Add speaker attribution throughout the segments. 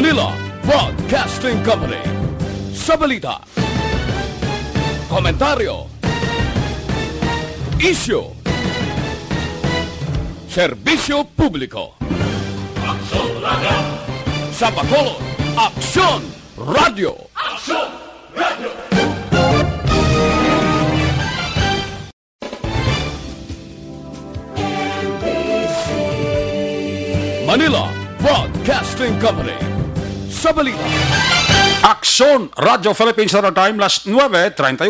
Speaker 1: Manila Broadcasting Company. Sa balita, komentaryo, isyu, serbisyo publiko. Aksyon Radio! Sa Bacolod, Aksyon Radio! Aksyon Radio! Manila Broadcasting Company. Sa balita,
Speaker 2: Aksyon Radio Philippines Standard Time, las 9:38.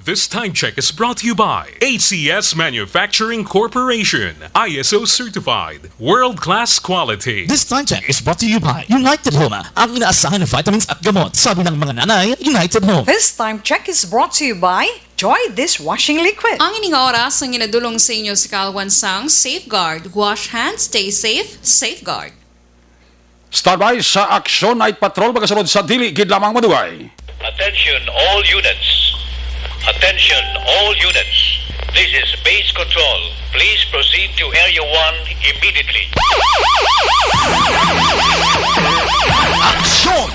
Speaker 3: This time check is brought to you by ACS Manufacturing Corporation, ISO certified, world-class quality.
Speaker 4: This time check is brought to you by United Home, ang inaasahan na vitamins at gamot. Sabi ng mga nanay, United Home.
Speaker 5: This time check is brought to you by Joy Dishwashing Liquid.
Speaker 6: Ang ining oras ang inadulong sa inyo sa Kalwansang Safeguard. Wash hands, stay safe, safeguard.
Speaker 2: Standby sa Aksyon Night Patrol, magasunod sa dili gid lamang madugay.
Speaker 7: Attention all units. Attention all units. This is base control. Please proceed to Area 1 immediately.
Speaker 8: Aksyon!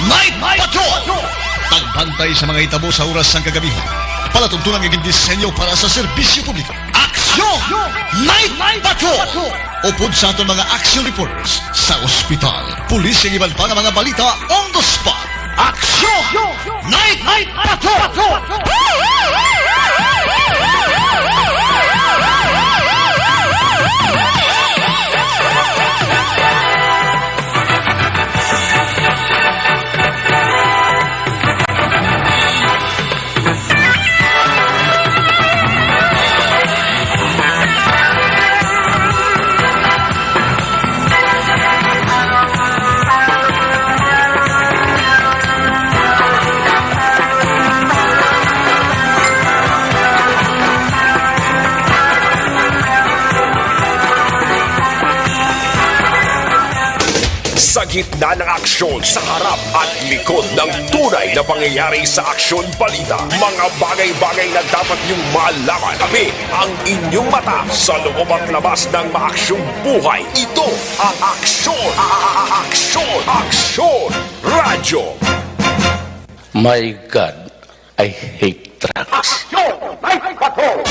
Speaker 8: Night Patrol! Tagbantay sa mga itabo sa oras ng kagabihan. Palatuntunan ng disenyo para sa serbisyo publiko. Aksyon! Night Patrol! Upod sa aton mga action reporters sa ospital, pulis ang iban pa ng mga balita on the spot. Aksyon! Night Patrol!
Speaker 9: Sa gitna ng aksyon, sa harap at likod ng tunay na pangyayari sa Aksyon Balita, mga bagay-bagay na dapat niyong malaman. Kami ang inyong mata sa loob at labas ng maaksyong buhay. Ito ang Aksyon! Aksyon Radio!
Speaker 1: My God, I hate trucks.
Speaker 9: Aksyon! Night Patrol!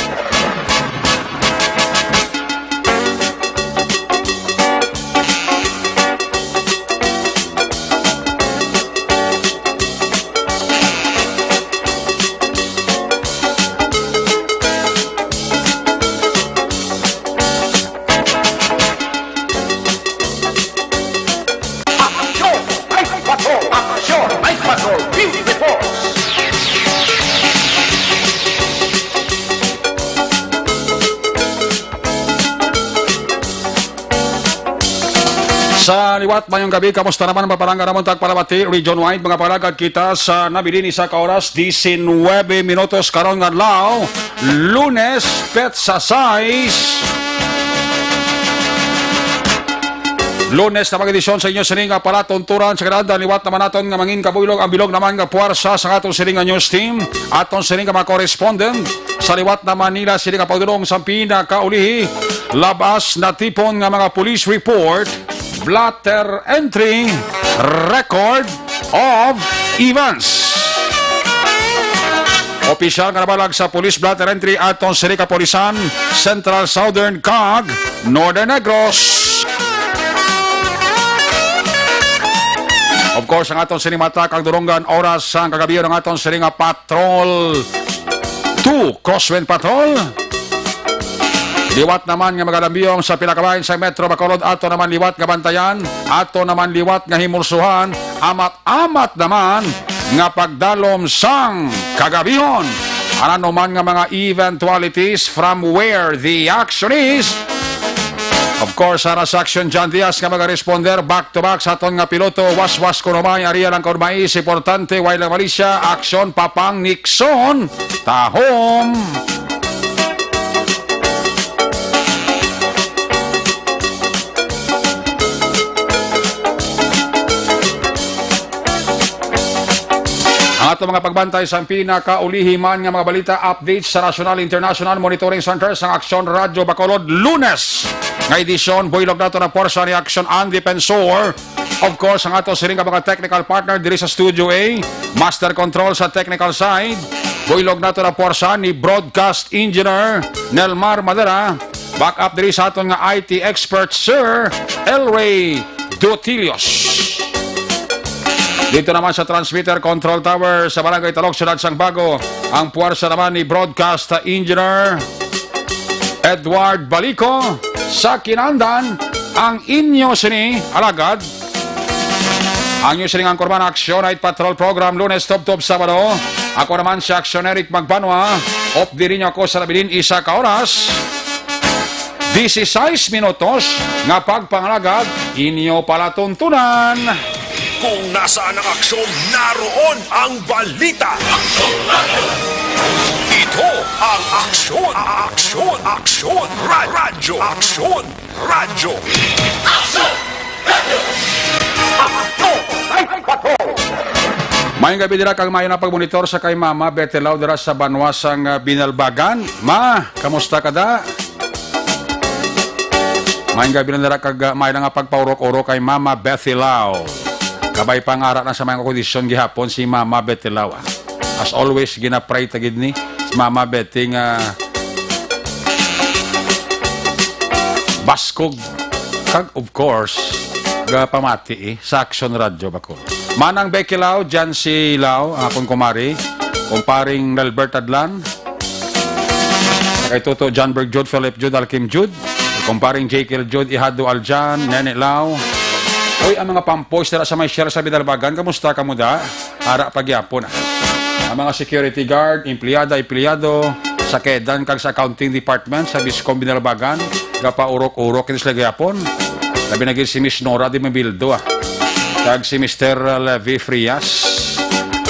Speaker 2: Sa liwat mayong gabi, kamusta naman ang paparangga namon tagpalabati region-wide mga palagad kita sa nabilin isa ka oras 19 minutos karon nga adlaw, Lunes, petsa 6. Lunes na mag-edisyon sa inyo sining nga palatunturan sa kadaan liwat naman naton nga mangin kabuylog ang bilog naman nga puwersa sa atong sining nga news team aton sining nga mga correspondent sa liwat na Manila sining nga pagdulong sa pinakaulihi labas na tipon nga mga police report blatter entry record of events. Opisyal nga nabalag sa police blatter entry aton sining kapolisan Central Southern CAG Northern Negros. Of course, ang aton sining matak ang durunggan oras sa kagabi ng aton sining Patrol 2 Crosswind Patrol. Liwat naman nga magalambiyong sa pinakabahin sa Metro Bacolod, ato naman liwat nga bantayan, ato naman liwat nga himulsuhan, amat-amat naman nga pagdalom sang kagabihon. Ano man nga mga eventualities from where the action is. Of course, sa Action John Diaz nga mag-responder back-to-back sa aton nga piloto, was-was kunumay, ariya lang kunumay, importante, Wailang Malaysia, aksyon, Papang Nixon, tahom. Ang ato mga pagbantay sa pinakaulihiman nga mga balita, updates sa National International Monitoring Center sa Aksyon Radio Bacolod, Lunes nga edisyon, buylog nato na porsa ni Aksyon ang Defensor Of course, ang ato siring mga technical partner diri sa Studio A, Master Control sa technical side. Builog nato na porsa ni Broadcast Engineer Nelmar Madera. Back up diri sa aton nga IT expert Sir Elray Dutilios. Dito naman sa Transmitter Control Tower sa Barangay Talok, Syudad Sangbago, ang puwersa naman ni Broadcast Engineer Edward Balico. Sa kinandan, ang inyo sini alagad. Ang inyo sining angkorman Action Night Patrol Program, Lunes, Tub-Tub, Sabado. Ako naman si Action Eric Magbanwa. Off di rin ako sa labilin isa ka oras. 16 minutos nga pagpangalagad, inyo palatuntunan.
Speaker 9: Kung nasaan ang aksyon, naroon ang balita. Ito ang aksyon, aksyon, aksyon, radyo, aksyon, radyo.
Speaker 2: Mayong gabi dira kang mayo na pagmonitor sa kay Mama Betelaw dira sa Banwasang Binalbagan. Ma, kamusta ka da? Mayong gabi na dira kag mayo na nga pagpaurok-urok kay Mama Betelaw. Kabay pangara na sa mga kondisyon gihapon si Mama Betelaw. As always, ginapray tagid ni si Mama Betty nga baskog kag of course pamati sa Action Radio bako. Manang Becky Lau, Jan si Lau, ang akong kumari, kumparing Nelbert Adlan, kay Toto Johnberg Jude, Philip Jude, Alkim Jude, kumparing Jekyll Jude, Ihado Aljan, Nene Lau. Uy, ang mga pampoys na sa may share sa Bidalbagan, kamusta ka mo da? Ara pagyapon. Ang mga security guard, empleyado, sa Kedan, kag sa accounting department, sa Biscom Bidalbagan, gapa urok-urok, kinis lagi yapon. Labi naging si Miss Nora di Mabildo kag si Mr. Levi Frias.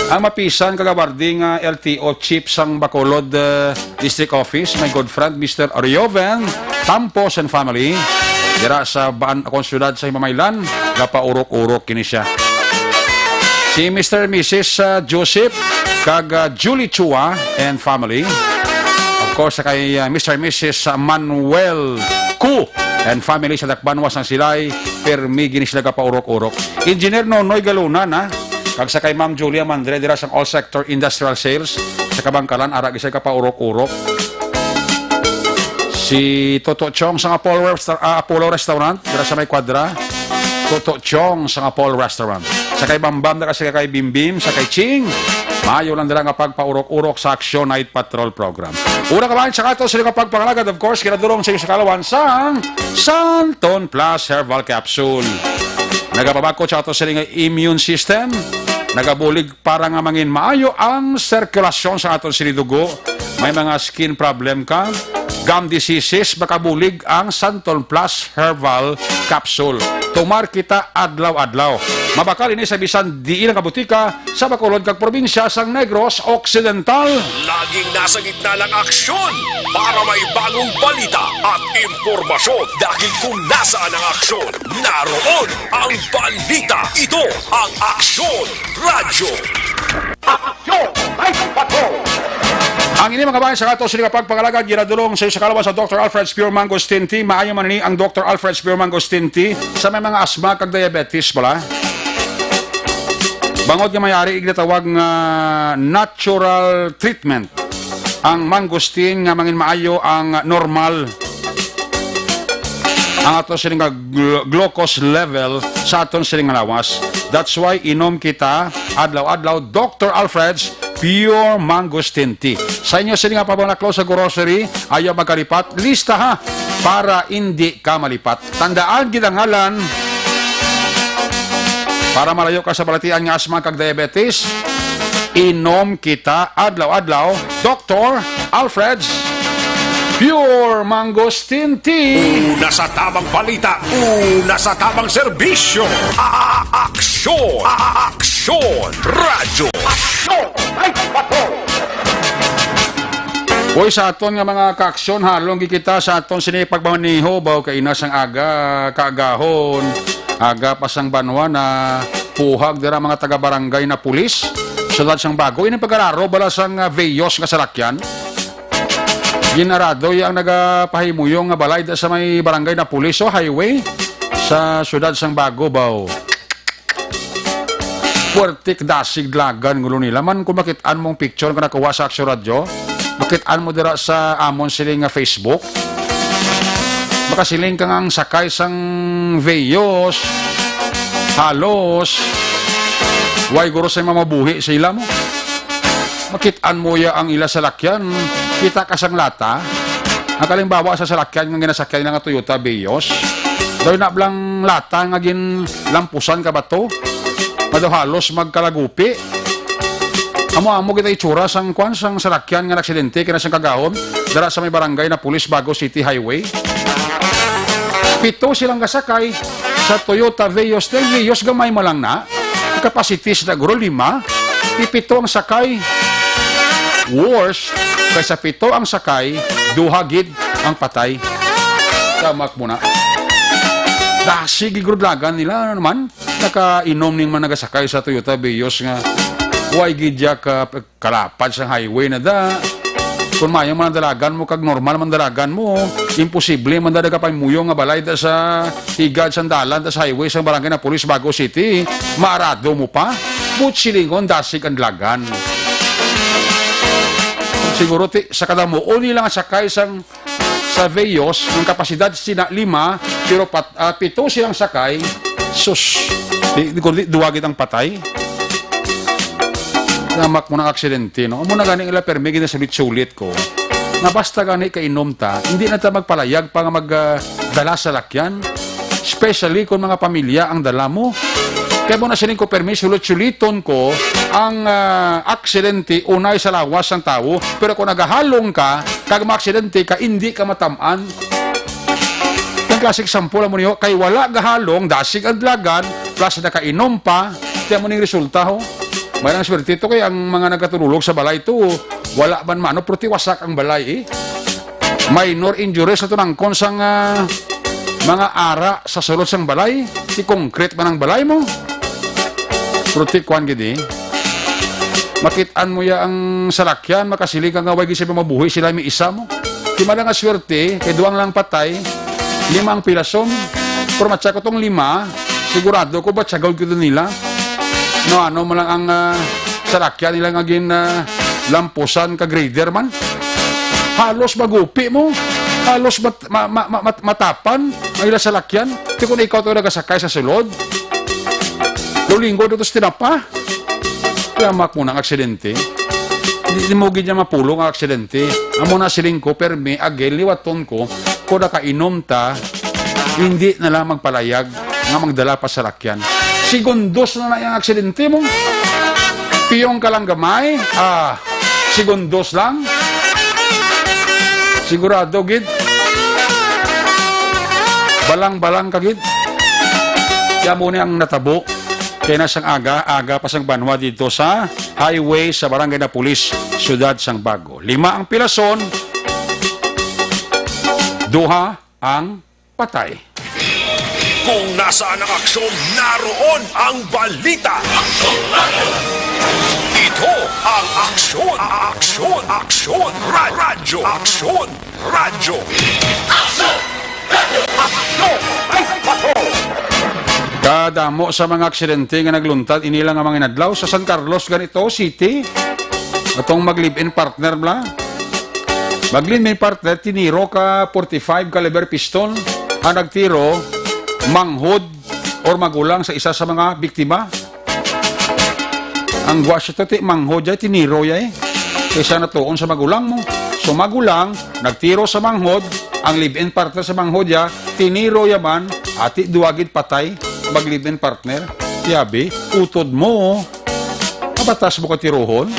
Speaker 2: Ang mapisan kagabarding LTO chief sang Bacolod District Office, my good friend Mr. Arioven Tampos and family. Dira sa Baan akong syudad sa Himamaylan, gapa urok-urok kini siya. Si Mr. and Mrs. Joseph kag Julie Chua and family. Of course, kay Mr. and Mrs. Manuel Ku and family sa Dakbanwas ng Silay, permi ginis laga pa urok-urok. Engineer Nonoy Galunan, kag sa kay Ma'am Julia Mandre, dira sa All Sector Industrial Sales, sa Kabangkalan, ara gisay ka pa urok-urok. Si Toto Chong sa Apollo Restaurant, dira sa may kwadra. Toto Chong sa Apollo Restaurant. Sa kay Bambam, dira sa kay Bimbim, sa kay Ching, mayo lang dira nga pagpaurok-urok sa Action Night Patrol Program. Una kabahin sa kato sa pagpangalagad, of course, kinadurong sa kalawan sang Santon Plus Herbal Capsule. Nagapabako sa ato sa immune system, nagabulig para nga mangin maayo ang sirkulasyon sa aton sinidugo. May mga skin problem ka, gum diseases, makabulig ang Santon Plus Herbal Capsule. Tumar kita adlaw-adlaw. Mabakal ini sa bisan di ilang kabutika sa Bacolod kag probinsya sang Negros Occidental.
Speaker 9: Laging nasa gitna ng aksyon para may bagong balita at impormasyon. Dahil kung nasaan ang aksyon, naroon ang balita. Ito ang Aksyon Radio. Aksyon! Ay, patrol!
Speaker 2: Ang ini mga bayan sa kato sila pagpangalagad, ginadulong sa kalawa sa Dr. Alfred Spear Mangosteen Tea. Maayo man ni ang Dr. Alfred Spear Mangosteen Tea sa may mga asma kag diabetes pala. Bangod nga mayari, ignatawag nga natural treatment. Ang mangosteen nga mangin maayo ang normal. Ang ato siling glucose level sa aton siling lawas. That's why inom kita adlaw-adlaw Dr. Alfred's Pure Mangosteen Tea. Sa inyo sila nga pabanglaklaw sa grocery, ayaw magkalipat, lista ha, para hindi ka malipat. Tandaan gidangalan, para malayo ka sa balatian nga asma kag diabetes, inom kita adlaw-adlaw Dr. Alfred's Pure Mangosteen Tea.
Speaker 9: Una sa tamang balita, una sa tamang serbisyo. Aksyon! Aksyon! Radyo! Aksyon! Ay, patrol!
Speaker 2: Uy, sa aton nga mga kaaksyon, halong kita sa aton sinipagmaniho, baw kainas ang aga, kaagahon, aga pasang banwa na puhag dira mga taga-barangay na pulis. Sulad sang bago, ini pag-araro, bala sang veyos nga salakyan. Ginarado yung nagapahimuyong nga balay sa may barangay na pulis o highway sa syudad sang bago baw. Puertik dasig lagan gulo nila. Man kung makitaan mong picture ka nakuha sa Aksyon Radio, makitaan mo dira sa amon siling nga Facebook. Baka siling ka ngang sakay sang Veyos, halos, way guro sa mamabuhi sa ila mo. Makitaan mo ya ang ila sa lakyan, kita ka sang lata, ang kalimbawa sa salakyan nga ginasakyan nila nga Toyota Veyos, daw na blang lata nga gin lampusan ka ba to? Madaw halos magkalagupi. Amo kita itsura sang kwan sang salakyan nga naksidente kina sang kagahom dara sa may barangay na Pulis Bago City Highway. 7 silang kasakay sa Toyota Veyos. Dahil Veyos gamay mo lang na. Capacity sa guro 5. 7 ang sakay. Worse, kaysa 7 ang sakay, 2 gid ang patay. Tamak mo na. Dasig igurudlagan nila naman. Nakainom ning man nagasakay sa Toyota Veyos nga. Huwag gidya ka kalapad sa highway na da. Kung mayang mandalagan mo, kag normal mandalagan mo, imposible mandalaga pa muyong nga balay da sa higad sandalan da sa highway sa barangay na Pulis Bago City, maarado mo pa, butsilingon dasig ang lagan. Siguro sa kada mo, uni lang sakay sa Veyos, ng kapasidad sina 5, pero 7 silang sakay, sus, duwagit ang patay. Namak mo ng aksidente, no? Muna gani ila permi gina sulit-sulit ko. Na basta gani kainom ta, hindi na ta magpalayag pa nga magdala sa lakyan. Especially kung mga pamilya ang dala mo. Kaya mo na sining ko permi, sulit-suliton ko ang aksidente unay sa lawas ng tao. Pero kung nagahalong ka, kag maaksidente ka, hindi ka matamaan. Yung klasik sample mo niyo, kay wala gahalong, dasig ang dlagan, plus na kainom pa, kaya mo ning resulta ho. Mayroong swerte ito kaya ang mga nagkatulog sa balay ito, wala man mano, pero wasak ang balay eh. Minor injuries na ito ng konsang mga ara sa sulod sang balay, si concrete man ang balay mo. Pero kwan gidi, makitaan mo ya ang salakyan, makasilig ang away gisip mabuhi sila may isa mo. Di man nga swerte, kay duwang lang patay, 5 ang pilason, pero matsako tong 5, sigurado ko ba tsagaw ko nila. No, ano mo lang ang salakyan nila nga gin lampusan ka grader man. Halos magupi mo. Halos matapan ang ila salakyan. Di kung ikaw ito nagasakay sa sulod. Lulinggo dito sa tinapa. Yamak mo ng aksidente. Hindi mo gin niya mapulong ang aksidente. Amo na siling ko, permi, agel, liwaton ko, kung nakainom ta, hindi na lang magpalayag nga magdala pa sa lakyan. Segundos na yung aksidente mo. Piyong ka lang gamay. Segundos lang. Sigurado, gid. Balang-balang ka, gid. Kaya muna ang natabo. Kaya nasang aga pa sang banwa dito sa highway sa barangay na Pulis, Siyudad Sang Bago. 5 ang pilason. 2 ang patay.
Speaker 9: Kung nasaan ang aksyon, naroon ang balita. Ito ang aksyon, radyo. Aksyon, radyo.
Speaker 2: Kadamo sa mga aksidente nga nagluntad, inilang ang mga inadlaw sa San Carlos, ganito, City. Itong mag-live-in partner bla. Mag-live-in partner, tiniro ka 45 caliber pistol. Ang nagtiro, manghod or magulang sa isa sa mga biktima. Ang gwas ito, manghod ya, tiniro ya eh. Kaysa natuon sa magulang mo. So magulang, nagtiro sa manghod, ang live-in partner sa manghod ya, tiniro yaman, ati duwagid patay, mag-live-in partner. Tiyabi, utod mo, mabatas mo ka tirohon.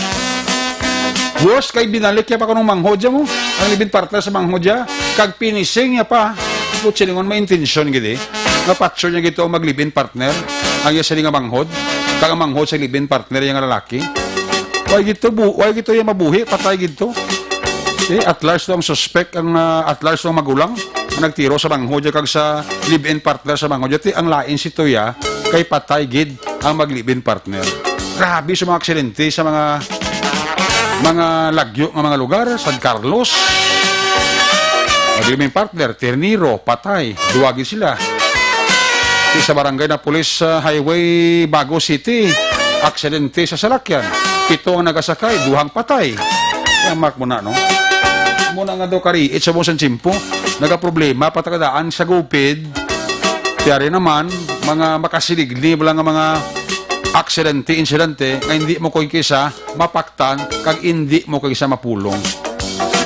Speaker 2: Worst kay binalik ya pa kanong manghod ya mo, ang live-in partner sa manghod ya, kag pinising ya pa, silingon may intensyon gidi. Napatso niya gito mag-live-in partner, ang iya siling nga manghod, kag ang manghod sa live-in partner yung lalaki. Why gito yung mabuhi, patay gito. At large ang suspect, ang at large ang magulang, ang nagtiro sa manghod kag sa live-in partner sa manghod. Ang lain si Toya, kay patay gid ang mag-live-in partner. Grabe sa mga aksidente sa mga lagyo ng mga lugar, San Carlos. Mag-live-in partner, terniro, patay, duwagin sila. Sa barangay na Pulis Highway, Bago City. aksidente sa salakyan. 7 ang nagasakay, 2 patay. Yamak mo na, no? Muna nga daw kariit sa busan simpo. Nagaproblema, patakadaan sa gupid. Tiyari naman, mga makasiligni, wala nga mga insidente, nga hindi mo ko'y kisa mapaktan, kag hindi mo ko'y kisa mapulong.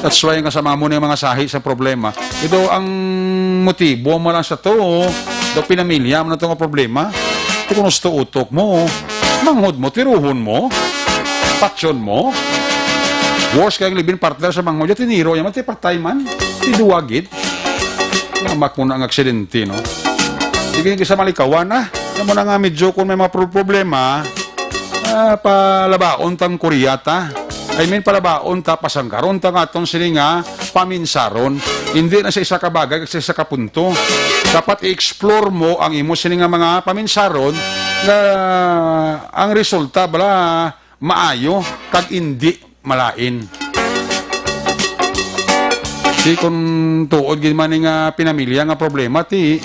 Speaker 2: That's why nga sama mo na yung mga sahi sa problema. Ito ang motibo mo lang sa to, daw pinamilya mo na itong problema. Ito kung gusto utok mo, manghod mo, tiruhon mo, patsyon mo. Worst kayong libin partner sa manghod, tiniro yaman, patay man, tiduwagid. Lamak mo na ang aksidente, no? Hindi kayo kisa malikawan, Yan mo na nga medyo kung may mga problema, palabaon tang kuryata. I mean, palabaon ta pasangkaron ta nga itong sininga paminsaron. Hindi na sa isa ka bagay, sa isa ka punto. Dapat i-explore mo ang imo sininga mga paminsaron na ang resulta bala maayo kag hindi malain. Di kung tuod gid man nga pinamilya nga problema ti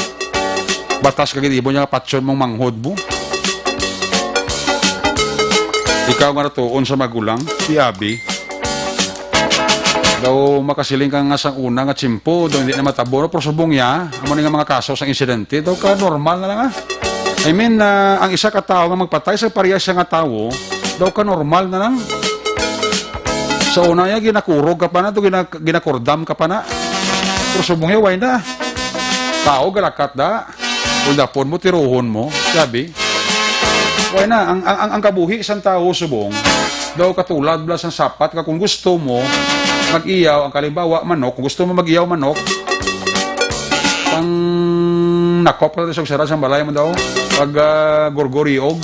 Speaker 2: batas kagid ibo niya patsyon mong manghod mo. Ikaw nga natuon sa magulang, si Abi. Daw makasiling ka nga sa una nga tsimpo, daw hindi na matabo, pero subong niya, amo nga mga kaso sa insidente, daw ka normal na lang I mean, ang isa ka tao nga magpatay sa parehas siya nga tao, daw ka normal na lang. Sa una niya, ginakurog ka pa na, ginakordam ka pa na. Pero subong niya, why na? Tao, galakat da. Uldapon mo, tiruhon mo, sabi. Why na, ang kabuhi isang tao subong, daw katulad blas ang sapat, kung gusto mo mag-iyaw, ang kalimbawa manok, kung gusto mo mag-iyaw manok, pang nakop na sa sarad sa balay mo daw, pag gorgoriog,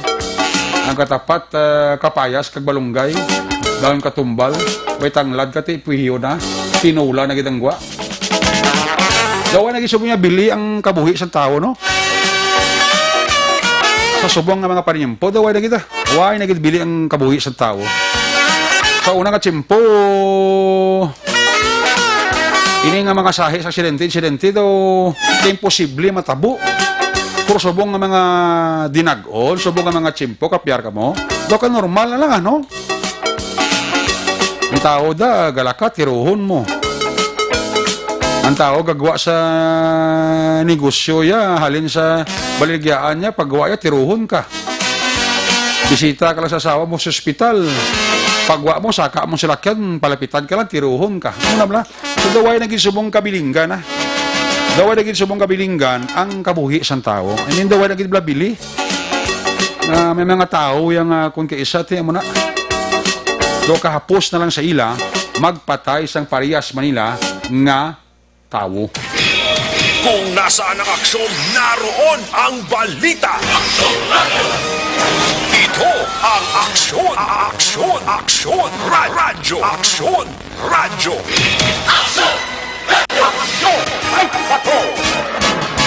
Speaker 2: ang katapat kapayas, kag balunggay, daw yung katumbal, way tanglad ka ti, puhiyo na, tinula na gitangwa. Daw ay nagisubong niya bili ang kabuhi isang tao, no? Sa subong nga mga panimpo, daw ay nagita. Huwag nagitbili ang kabuhi sa tao. Sa unang atsimpo, ini nga mga sahi sa aksidente daw, imposible matabo. Pero subong nga mga dinagol, subong nga mga tsimpo, kapyar ka mo, daw ka normal na lang, ano? Ang tao da, galakat, tiruhon mo. Ang tao gagawa sa negosyo ya, halin sa baligyaan niya, paggawa ya, tiruhon ka. Bisita ka lang sa asawa mo sa ospital, paggawa mo, saka mo silakyan, palapitan ka lang, tiruhon ka. Ano na so daway naging subong kabilinggan, Daway naging subong kabilinggan ang kabuhi sa tao. I mean, daway naging blabili. May mga tao yung kung kaisa, tiyan mo na. Do kahapos na lang sa ila, magpatay sang parehas Manila nga tao.
Speaker 9: Kung nasaan ang aksyon, naroon ang balita. Ito ang aksyon, aksyon, radyo, aksyon, radyo.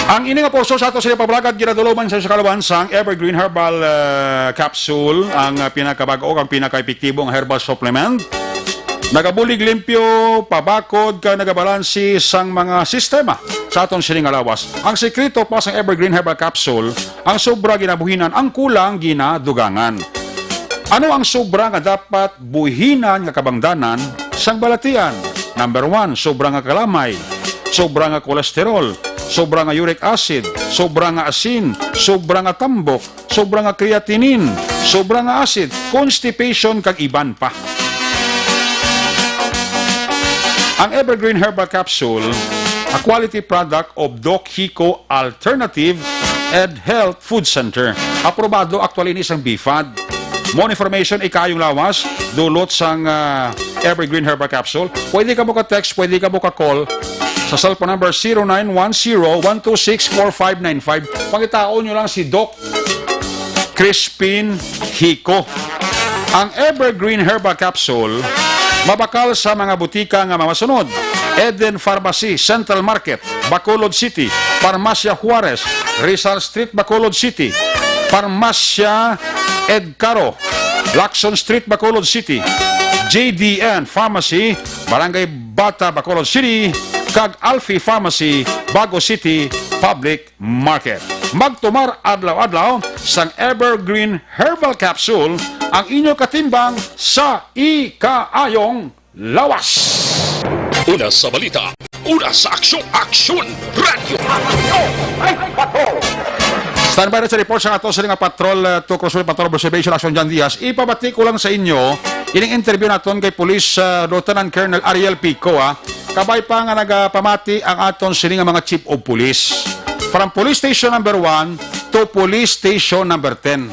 Speaker 2: Ang ini nga porso sa ato sa pabragad ginaduloman sa kalawan sang Evergreen Herbal Capsule, ang pinakabago ang pinaka-epektibong herbal supplement. Nagabulig limpyo, pabakod ka nagabalansi sang mga sistema sa aton sining alawas. Ang sekreto pa sang Evergreen Herbal Capsule, ang sobra ginabuhinan, ang kulang ginadugangan. Ano ang sobra nga dapat buhinan nga kabangdanan sang balatian? Number 1, sobra nga kalamay, sobra nga kolesterol, sobra nga uric acid, sobra nga asin, sobra nga tambok, sobra nga creatinine, sobra nga acid, constipation kag iban pa. Ang Evergreen Herbal Capsule, a quality product of Doc Hico Alternative and Health Food Center. Aprobado actually ni isang BFAD. More information, ikayong lawas, dulot sang Evergreen Herbal Capsule. Pwede ka mo ka-text, pwede ka mo ka-call sa cellphone number 0910-126-4595. Pangitaon nyo lang si Doc Crispin Hico. Ang Evergreen Herbal Capsule, mabakal sa mga butika nga mamasunod: Eden Pharmacy, Central Market, Bacolod City; Farmacia Juarez, Rizal Street, Bacolod City; Farmacia Edcaro, Lacson Street, Bacolod City; JDN Pharmacy, Barangay Bata, Bacolod City; kag Alfie Pharmacy, Bago City Public Market. magtumar adlaw-adlaw sang Evergreen Herbal Capsule ang inyo katimbang sa ikaayong lawas.
Speaker 1: Una sa balita, una sa aksyon, aksyon, radyo.
Speaker 2: Standby na sa report sa ato sa nga Patrol 2 Crossway Patrol Observation Action Jan Diaz. Ipabati ko lang sa inyo ining interview naton kay Police Lieutenant Colonel Ariel Pico. Kabay pa nga nagapamati ang aton sini nga mga chief of police. From Police Station number 1 to Police Station number 10.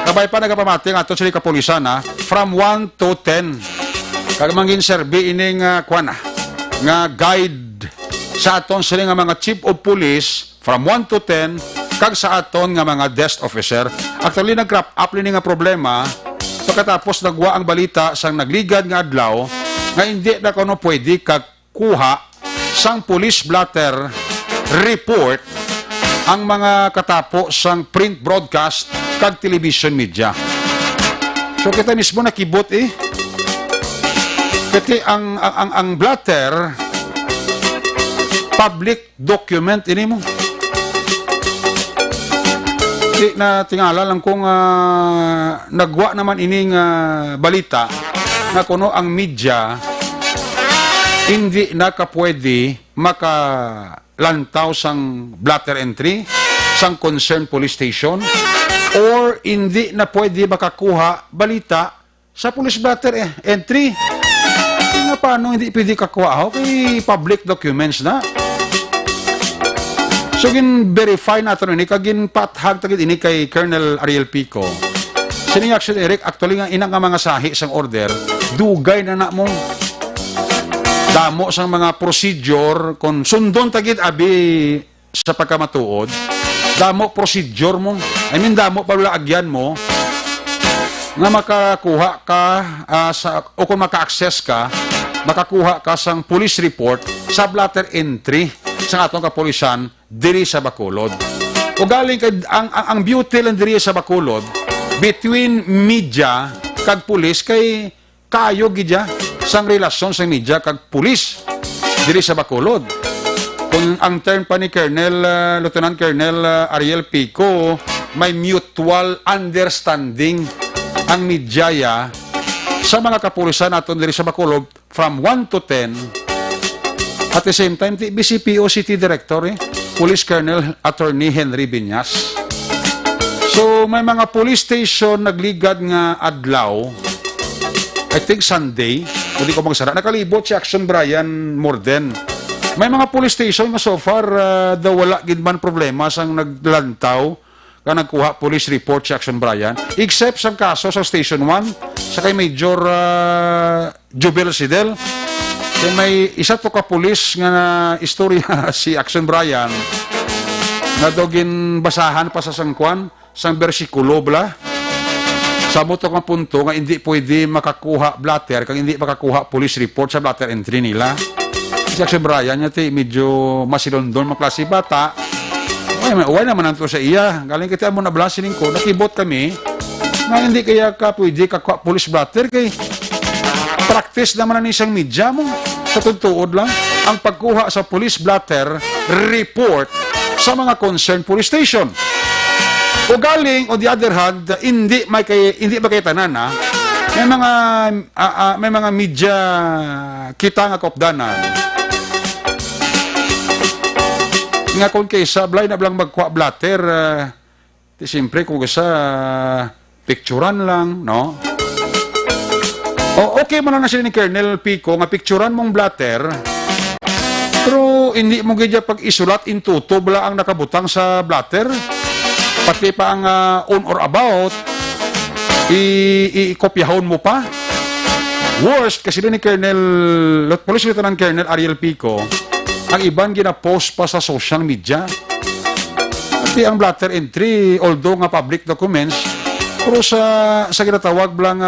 Speaker 2: Kabay pa nagapamati ang aton sini kapulisan from 1 to 10. Kagamangin serbi ining nga guide sa aton sini nga mga chief of police from 1 to 10 kag sa aton nga mga desk officer. Actually nag-crop up ni nga problema pagkatapos nagwa ang balita sang nagligad nga adlaw nga hindi na kuno pwede kag kuha sang police blotter report ang mga katapo sang print broadcast kag television media. So kita mismo nakibot kasi ang blotter public document ini mo. Na tingala lang kung nagwa naman ining balita na kuno ang media hindi nakapwede makalantaw sang blotter entry sang concerned police station or hindi na pwede makakuha balita sa police blotter entry. Nga paano hindi pwede kakuha kay public documents na. So, gin-verify natin ini, kagin pathag tagid ini kay Colonel Ariel Pico. Sining action, Eric, actually nga inang nga mga sahi sang order, dugay na mong damo sang mga procedure, kung sundon tagid abi sa pagkamatuod, damo procedure mo, damo palaagyan mo, nga makakuha ka, o kung maka-access ka, makakuha ka sang police report sa blotter entry sa atong kapulisan diri sa Bacolod. O galing kay ang beauty lang diri sa Bacolod between media kag pulis kay kayo gidya sang relasyon sa media kag pulis diri sa Bacolod. Kung ang term pa ni Lieutenant Colonel Ariel Pico, may mutual understanding ang media sa mga kapulisan naton diri sa Bacolod from 1 to 10. At the same time, BCPO City Director, Police Colonel Attorney Henry Biñas. So, may mga police station nagligad nga adlaw, I think Sunday, hindi ko magsara, nakalibot si Action Brian Morden. May mga police station nga so far, daw wala gidman problema sang naglantaw, ka nagkuha police report si Action Brian, except sa kaso sa Station 1, sa kay Major Jubel Sidel. Kaya may isa to ka pulis nga na istorya si Action Brian na dogin basahan pa sa sangkwan sang bersikulo bla sa mo to nga punto nga hindi pwede makakuha blatter kang hindi makakuha police report sa blatter entry nila. Si Action Brian yati medyo masilondon maklase bata. Uy naman nanto sa iya. Galing kita mo na blasin ko, nakibot kami na hindi kaya ka pwede kakuha police blatter kay practice naman ang isang media mo. Sa tutuod lang, ang pagkuha sa police blotter report sa mga concerned police station. O galing, on the other hand, hindi ba kayo tanan, may mga media kita nga kopdanan. Nga kung kaysa, blay na blang magkuha blotter, siyempre kung kaysa picturean lang, no? Okay man na sila ni Colonel Pico nga picturean mong blatter pero hindi mo gidya pag isulat in tuto bala ang nakabutang sa blatter pati pa ang on or about i-kopyahon mo pa. Worst kasi ni Police Lieutenant Colonel Ariel Pico ang iban gina-post pa sa social media pati ang blatter entry although nga public documents pero sa ginatawag lang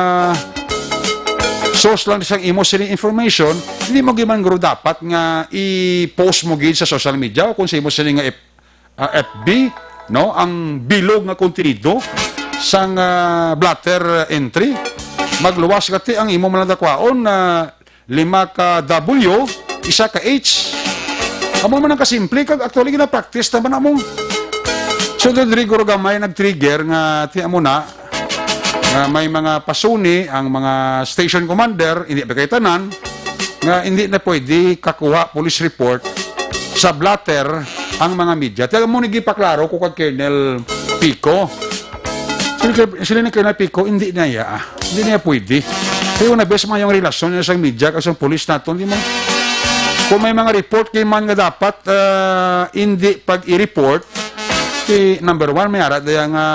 Speaker 2: source lang isang imo sining information, hindi mo giman guro dapat nga i-post mo gid sa social media o kung sa imo sining nga FB, no, ang bilog nga kontenido sang blatter entry. Magluwas kati ang imo malandakwaon na 5 ka W, 1 ka H. Amo man ang kasimple kag actually gina-practice naman among So, Rodrigo Gamay nag-trigger nga, tiyan mo na, nga may mga pasuni ang mga station commander, hindi ba kayo tanan, nga hindi na pwede kakuha police report sa blatter ang mga media. Tiyan mo nagipaklaro ko kay Colonel Pico. Sila ni Colonel Pico, hindi na iya. Hindi niya pwede. Kaya na best mga yung relasyon niya sa media kasi ang police nato, hindi mo. Kung may mga report kay man nga dapat hindi pag i-report, number one, may ara daya nga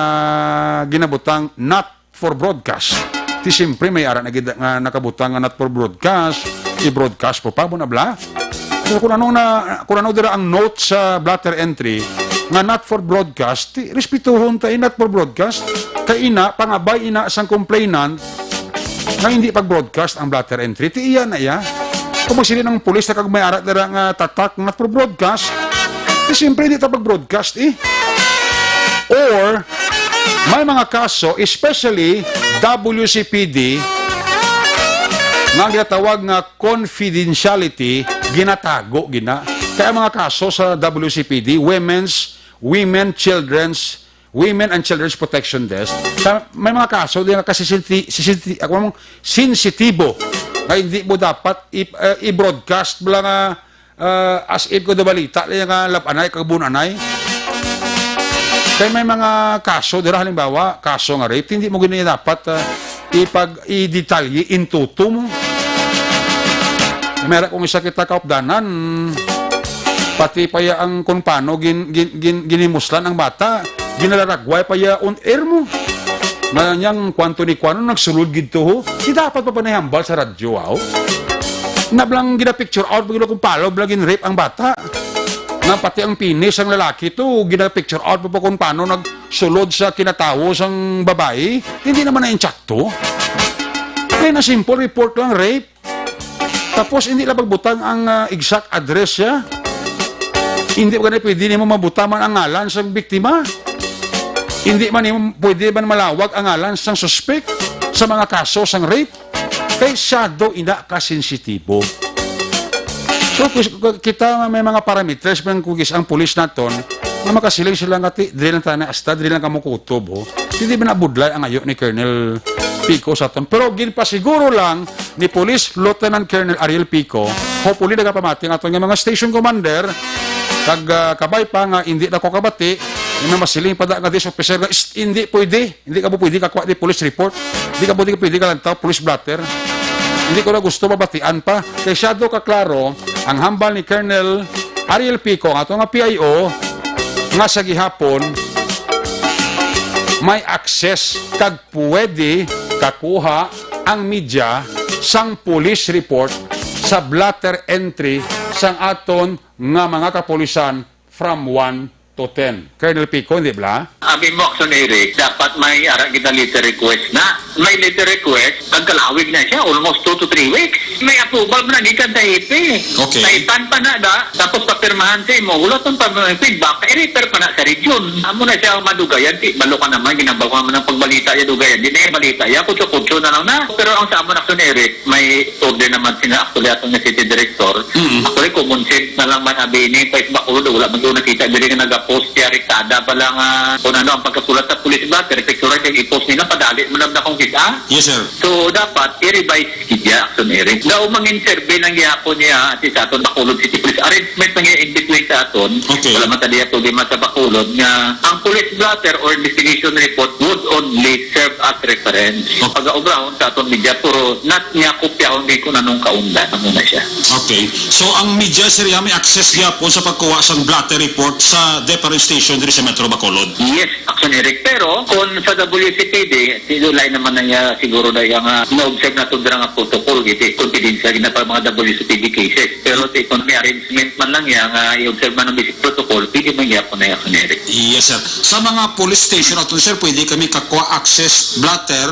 Speaker 2: ginabutang not for broadcast. Ti siyempre may ara nga nakabutang nga not for broadcast, i-broadcast po pa, bunabla. So, kung ano dira ang note sa blatter entry, nga not for broadcast, respetuhon tayo not for broadcast, kay ina, pangabay ina sang complainant, nga hindi pag-broadcast ang blatter entry, ti iya na iya. Kung magsili ng pulis na kag may arat dira nga tatak not for broadcast, ti siyempre hindi ta pag-broadcast Or, may mga kaso, especially WCPD, nga ginatawag nga confidentiality, ginatago, Kaya mga kaso sa WCPD, Women and Children's Protection Desk, may mga kaso din kasi sensitibo na hindi mo dapat i-broadcast bala nga as if ko da balita nga lapanay, kagbunanay. Kaya may mga kaso, dira halimbawa, kaso nga rape, hindi mo ganyan dapat i-detalye in toto mo. Meron kung isa kita kaupdanan, pati pa ya ang kung paano ginimuslan ang bata, ginalaragway pa ya on air mo. Nanyang kwanto ni kwano, nagsulod gito ho. Di dapat pa panayambal sa radyo, Nablang gina-picture out, bagilo kung palo, blagin rape ang bata. Na pati ang pinis ang lalaki to, gina-picture out pa kung paano nagsulod sa kinatawo sang babae. Hindi naman na insakto. Kaya na simple report lang, rape. Tapos hindi lang pagbutang ang exact address siya. Hindi ba ganun pwede mo mabutaman ang ngalan sa biktima? Hindi man pwede man malawag ang ngalan sang suspect sa mga kaso sang rape? Kaya shadow ina kasensitibo. So, kita may mga parameters ng kugis ang pulis naton na makasiling sila nga dili lang tayo na asta, dili lang kamukutob. Hindi ba nabudlay ang ayo ni Colonel Pico sa aton. Pero ginpasiguro lang ni Police Lieutenant Colonel Ariel Pico, hopefully nagapamati ang aton nga mga station commander, kag kabay pa nga hindi na ko kabati, yung masiling pa nga dis officer nga hindi pwede kakuha di police report, hindi ka pwede kalantaw police blatter. Hindi ko na gusto mabatian pa. Kaya shadow kaklaro, ang hambal ni Colonel Ariel Pico, ato nga PIO, nga sa gihapon, may access kag pwede kakuha ang media sang police report sa blatter entry sang aton nga mga kapulisan from 1 to 10. Colonel Pico, hindi ba?
Speaker 7: Abi mo, Action Eric, dapat may ara kita letter request na. May letter request, pagkalawig na siya, almost 2 to 3 weeks. May approval mo na, di ka taipi.
Speaker 2: Okay.
Speaker 7: Taipan pa na da, tapos papirmahan sa imo, wala itong feedback, i-refer pa na sa region. Amo na siya madugayan, balo ka naman, ginabawa mo ng pagbalita ya dugayan. Di na yung balita, ya kutso-kutso na lang na. Pero ang sa amon, Action Eric, may order naman sina actually atong na city director. Actually, common sense na lang man abini, pa isbakulo, wala man doon nakita, dili nga nag-post siya, riktada pa lang kung ano ang pagkasulat sa police blatter, picture yung i-post nila, padali mo lang na kung kita.
Speaker 2: Yes, sir.
Speaker 7: So, dapat i-revise siya, Action Eric. Daw mangin survey ng gihapon niya at sa aton Bacolod City Police. Arrangement ng in between sa aton.
Speaker 2: Okay.
Speaker 7: Wala mataliya to di sa Bacolod nga ang police blatter or investigation report would only serve as reference. So, pag-aubrahon sa aton media, puro not niya kopyahon din kung anong kaundan. Ano na siya.
Speaker 2: Okay. So, ang media, sir, may access gihapon sa pagkuha sang blatter report sa different station diri sa Metro Bacolod?
Speaker 7: Yes, Action Eric. Pero, kung sa WCPD, sinulay naman na niya siguro na yung na-observe na ito nga protocol, confidential na pa mga WCPD cases. Pero sa economy arrangement man lang yan, i-observe man ng basic protocol, pwede man yan po na Action Eric.
Speaker 2: Yes, sir. Sa mga police station natin, sir, pwede kami kakuha access blatter,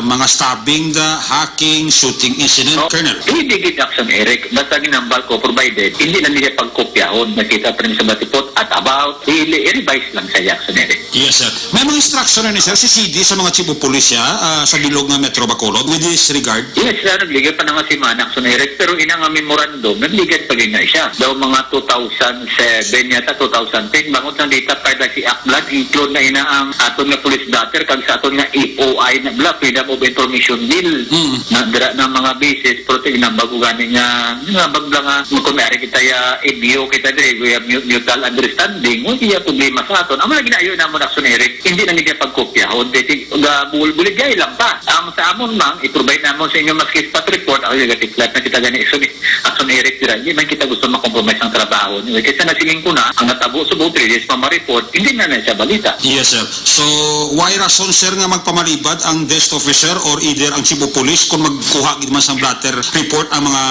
Speaker 2: mga stabbing, hacking, shooting incident, Colonel?
Speaker 7: Hindi gid Action Eric. Basta ginambal ko provided, hindi na niya pagkopyahon. Nakita pa rin sa batipot at about, i-revise lang sa Action Eric.
Speaker 2: Yes, sir. May mga instruction na ni sir, si CD sa mga chief of police sa bilog ng Metro Bacolod with this regard?
Speaker 7: Yes, nagligay pa na nga si Action Eric, pero ina nga memorandum, nagligay pa rin na siya. Daw mga 2007 yata, 2010, bangot ng data para si Aklan include na ina ang aton nga police dater kag sa aton nga FOI na bla Freedom of Information Bill na dira ng mga basis pero tinambag ko gani nga bagla nga magkumari kita ya EBO kita dire we have mutual understanding o iya problema sa aton amo lagi na ayo na mo action Eric hindi na niya pagkopya o dito bulig gay lang pa ang sa amon mang i-provide namon sa inyo maski spot report ako yung gatiklat na kita gani action Eric dira hindi man kita gusto makompromise ang trabaho niyo kasi nasiling ko na ang natabo sa buong 3 days pa ma-report hindi na siya balita.
Speaker 2: Yes, sir. So, why rason, sir, nga magpamalibad ang desk officer or either ang chief of police kung magkuha gid man sa blatter report ang mga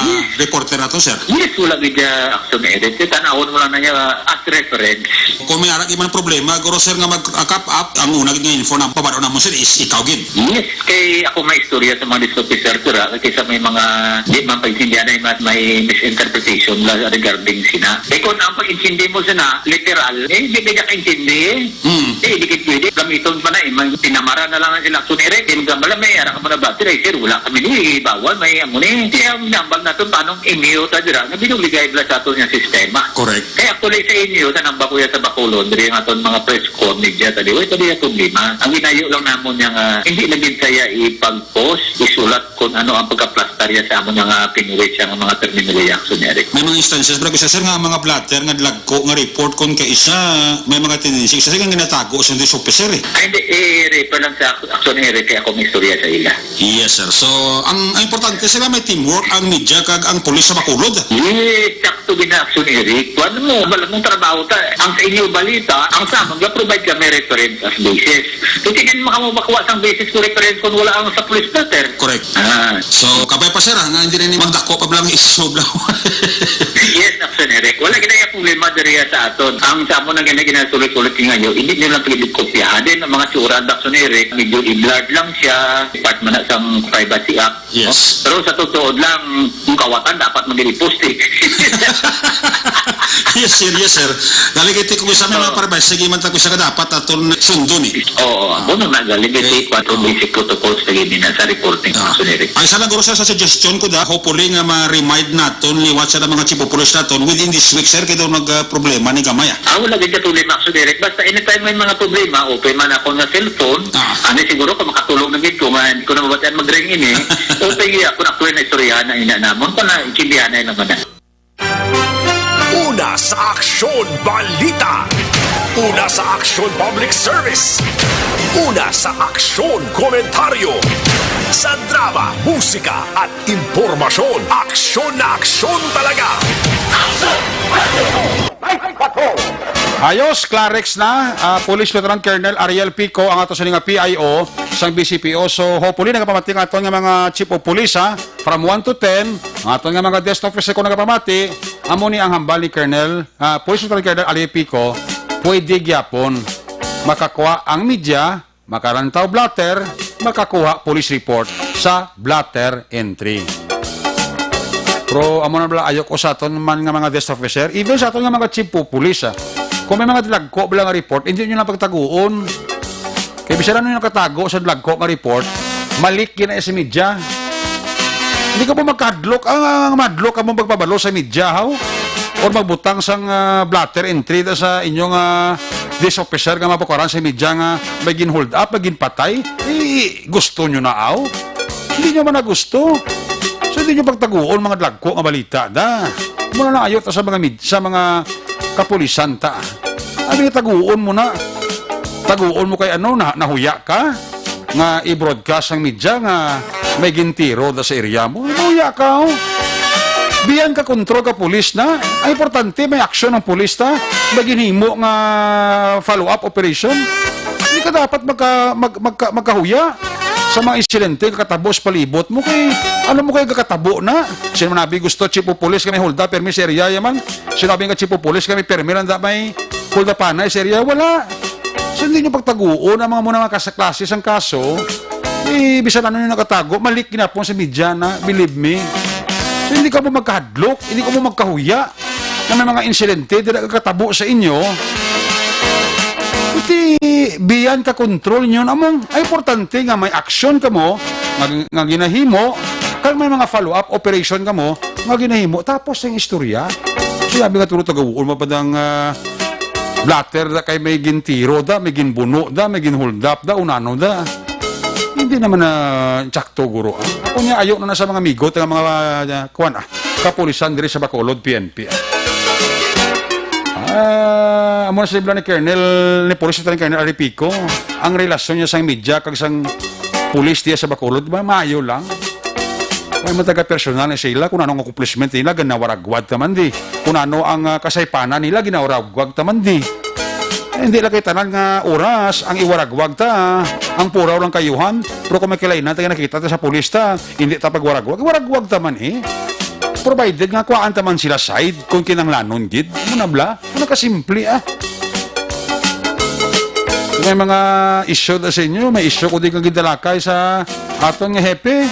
Speaker 2: reporter nato, sir?
Speaker 7: Yes, wala gid action Eric kasi tanawon mo lang na niya as reference.
Speaker 2: Kung may arak man problema, guro, sir, nga mag-cap up ang una gid nga info na pabaro na mo, sir, is ikaw gid.
Speaker 7: Yes, kay ako may istorya sa mga desk officer sir kasi may mga di man pagsindihan ay may misinterpretation regarding sina. Kaya kung ang pag-intindi mo sina, literal, hindi ka kaintindi hindi ka pwede. Gamiton pa na pinamara na lang ang eleksyon Eric. Hindi ka malam may arang mo na battery. Sir, wala kami ni bawal, may amuni. Kaya ang nambal na ito, paano email ta dira na binuligay bla sa ato niyang sistema.
Speaker 2: Correct.
Speaker 7: Kaya tuloy sa inyo, sa namba ko sa Bacolod, diri ang aton mga press corps media tadi. Ito di ang problema. Ang ginayo lang namon yung hindi naging saya ipag-post, isulat kung ano ang pagka-plastarya sa amon yung pinuwi siya ng mga terminal reaction Eric.
Speaker 2: May mga instances, bro, kasi, sir, nga mga blatter nga lagko nga report kung kay isa may mga tendency kasi nga ginatago sa desk officer
Speaker 7: Ay, hindi, refer lang sa action Eric kaya ako may istorya sa ila.
Speaker 2: Yes, sir. So, ang importante sila may teamwork ang media kag ang pulis sa Bacolod.
Speaker 7: Yes, sakto gina-action Eric. Kung ano mo, malamang trabaho ta. Ang sa inyo balita, ang sa amin, provide kami reference as basis. Kung tingin mo makuha sang basis ko reference kung wala ang sa police platter.
Speaker 2: Correct. So, kabay pa, sir, nga hindi rin magdako pa lang isob lang.
Speaker 7: Yes, action Eric. Wala ginaya problema diri sa aton. Ang sa mo nang ginasulit-sulit ngayon, hindi nyo lang pilit kopyahan din ang mga tsura ng action Eric. Medyo i-blurred lang siya. Part man na sa Privacy Act.
Speaker 2: Yes.
Speaker 7: Pero sa totoo lang, yung kawatan dapat mag-repost
Speaker 2: Yes, sir. Yes, sir. Naligiti ko sa mga parabas. Sige man tayo sa dapat aton sundo ni.
Speaker 7: Oo. Ako nung nagaligiti ko atong basic protocols na na sa reporting action Eric.
Speaker 2: Ay, sana guro sa suggestion ko da, hopefully nga ma-remind naton liwat sa mga chief of police naton within this week, sir, kaya daw nag-problema ni Gamaya.
Speaker 7: Wala din katuloy action Eric. Basta anytime may mga problema, open man ako ng cellphone, ano siguro kung makatulong na gito, hindi ko na mabatian mag-ring ini, open ako na tuloy na istoryahan na ina namon, kung na intindihan na naman na.
Speaker 9: Una sa Aksyon Balita. Una sa Aksyon Public Service. Una sa Aksyon Komentaryo. Sa drama, musika at impormasyon. Aksyon na aksyon talaga.
Speaker 2: Ayos, Clarex na. Police Lieutenant Colonel Ariel Pico ang ato sa nga PIO sang BCPO. So, hopefully, nagapamati nga ato nga mga chief of police, from 1 to 10. Ang ato nga mga desk officer ko nagapamati. Amo ni ang hambal ni Colonel, Police Lieutenant Colonel Ariel Pico, pwede gyapon makakuha ang media, makarantaw blatter, makakuha police report sa blatter entry. Pero amo na bala ayok ko sa aton man nga mga desk officer, even sa aton nga mga chief of police, kung may mga dilagko bala nga report, hindi nyo lang pagtaguon. Kaya bisara nyo nakatago sa dilagko nga report, malik yun na sa media. Hindi ka po magkadlok, ang madlok ka mo magpabalo sa media, how? Or magbutang sang blatter entry da sa inyong desk officer nga mapakuran sa media nga may gin-hold up, may gin-patay, gusto nyo na, aw? Hindi nyo man na gusto. So, hindi nyo pagtaguon mga dilagko nga balita, da. Muna na ayot sa mga kapulisan ta. Abi taguon mo na. Taguon mo kay ano nahuya ka nga i-broadcast ang media nga may gintiro da sa area mo. Nahuya ka. Oh. Biyan ka kontrol ka pulis na. Ay importante may aksyon ng pulis ta. May ginhimo nga follow-up operation. Hindi ka dapat magkahuya sa mga insidente kakatabos palibot mo kay ano mo kay kakatabo na sino man nabi gusto chief of police kami hold up permis area yaman sinabi nga chief of police kami permis lang may hold up na sa area wala so hindi nyo pagtaguon ang mga muna mga klase sang kaso bisan ano nyo nakatago malik ginapon sa media na believe me so hindi ka mo magkahadlok hindi ka mo magkahuya na may mga insidente di na kakatabo sa inyo iti biyan ka kontrol nyo namang ay importante nga may aksyon ka mo nga ginahimo kag may mga follow-up operation ka mo nga ginahimo tapos ang istorya so sabi nga turo tagawon mapadang Blatter da kay may gintiro da, may ginbuno da, may ginhuldap da, unano da. Hindi naman na tsakto, guro. Ako niya, ayaw na sa mga migot, ng mga kapulisan diri sa Bacolod, PNP. Amo na sa ibla ni Colonel, ni Police ni Colonel Aripico, ang relasyon niya sa media, kag isang pulis diya sa Bacolod, ba, maayo lang. May mataga personal na sila, kung ano ang accomplishment nila, ginawaragwag taman di. Kung ano ang kasaypanan nila, ginawaragwag taman di. Hindi lang kay tanan nga oras, ang iwaragwag ta, ang puraw lang kayuhan, pero kung may kilainan, tayo nakita ta sa pulis ta, hindi ta pagwaragwag, waragwag taman eh. Provided nga kuhaan taman sila side, kung kinanglanon gid, muna bla, ano kasimple ah. May mga issue da sa inyo, may issue ko di kang gidalakay sa aton nga hepe.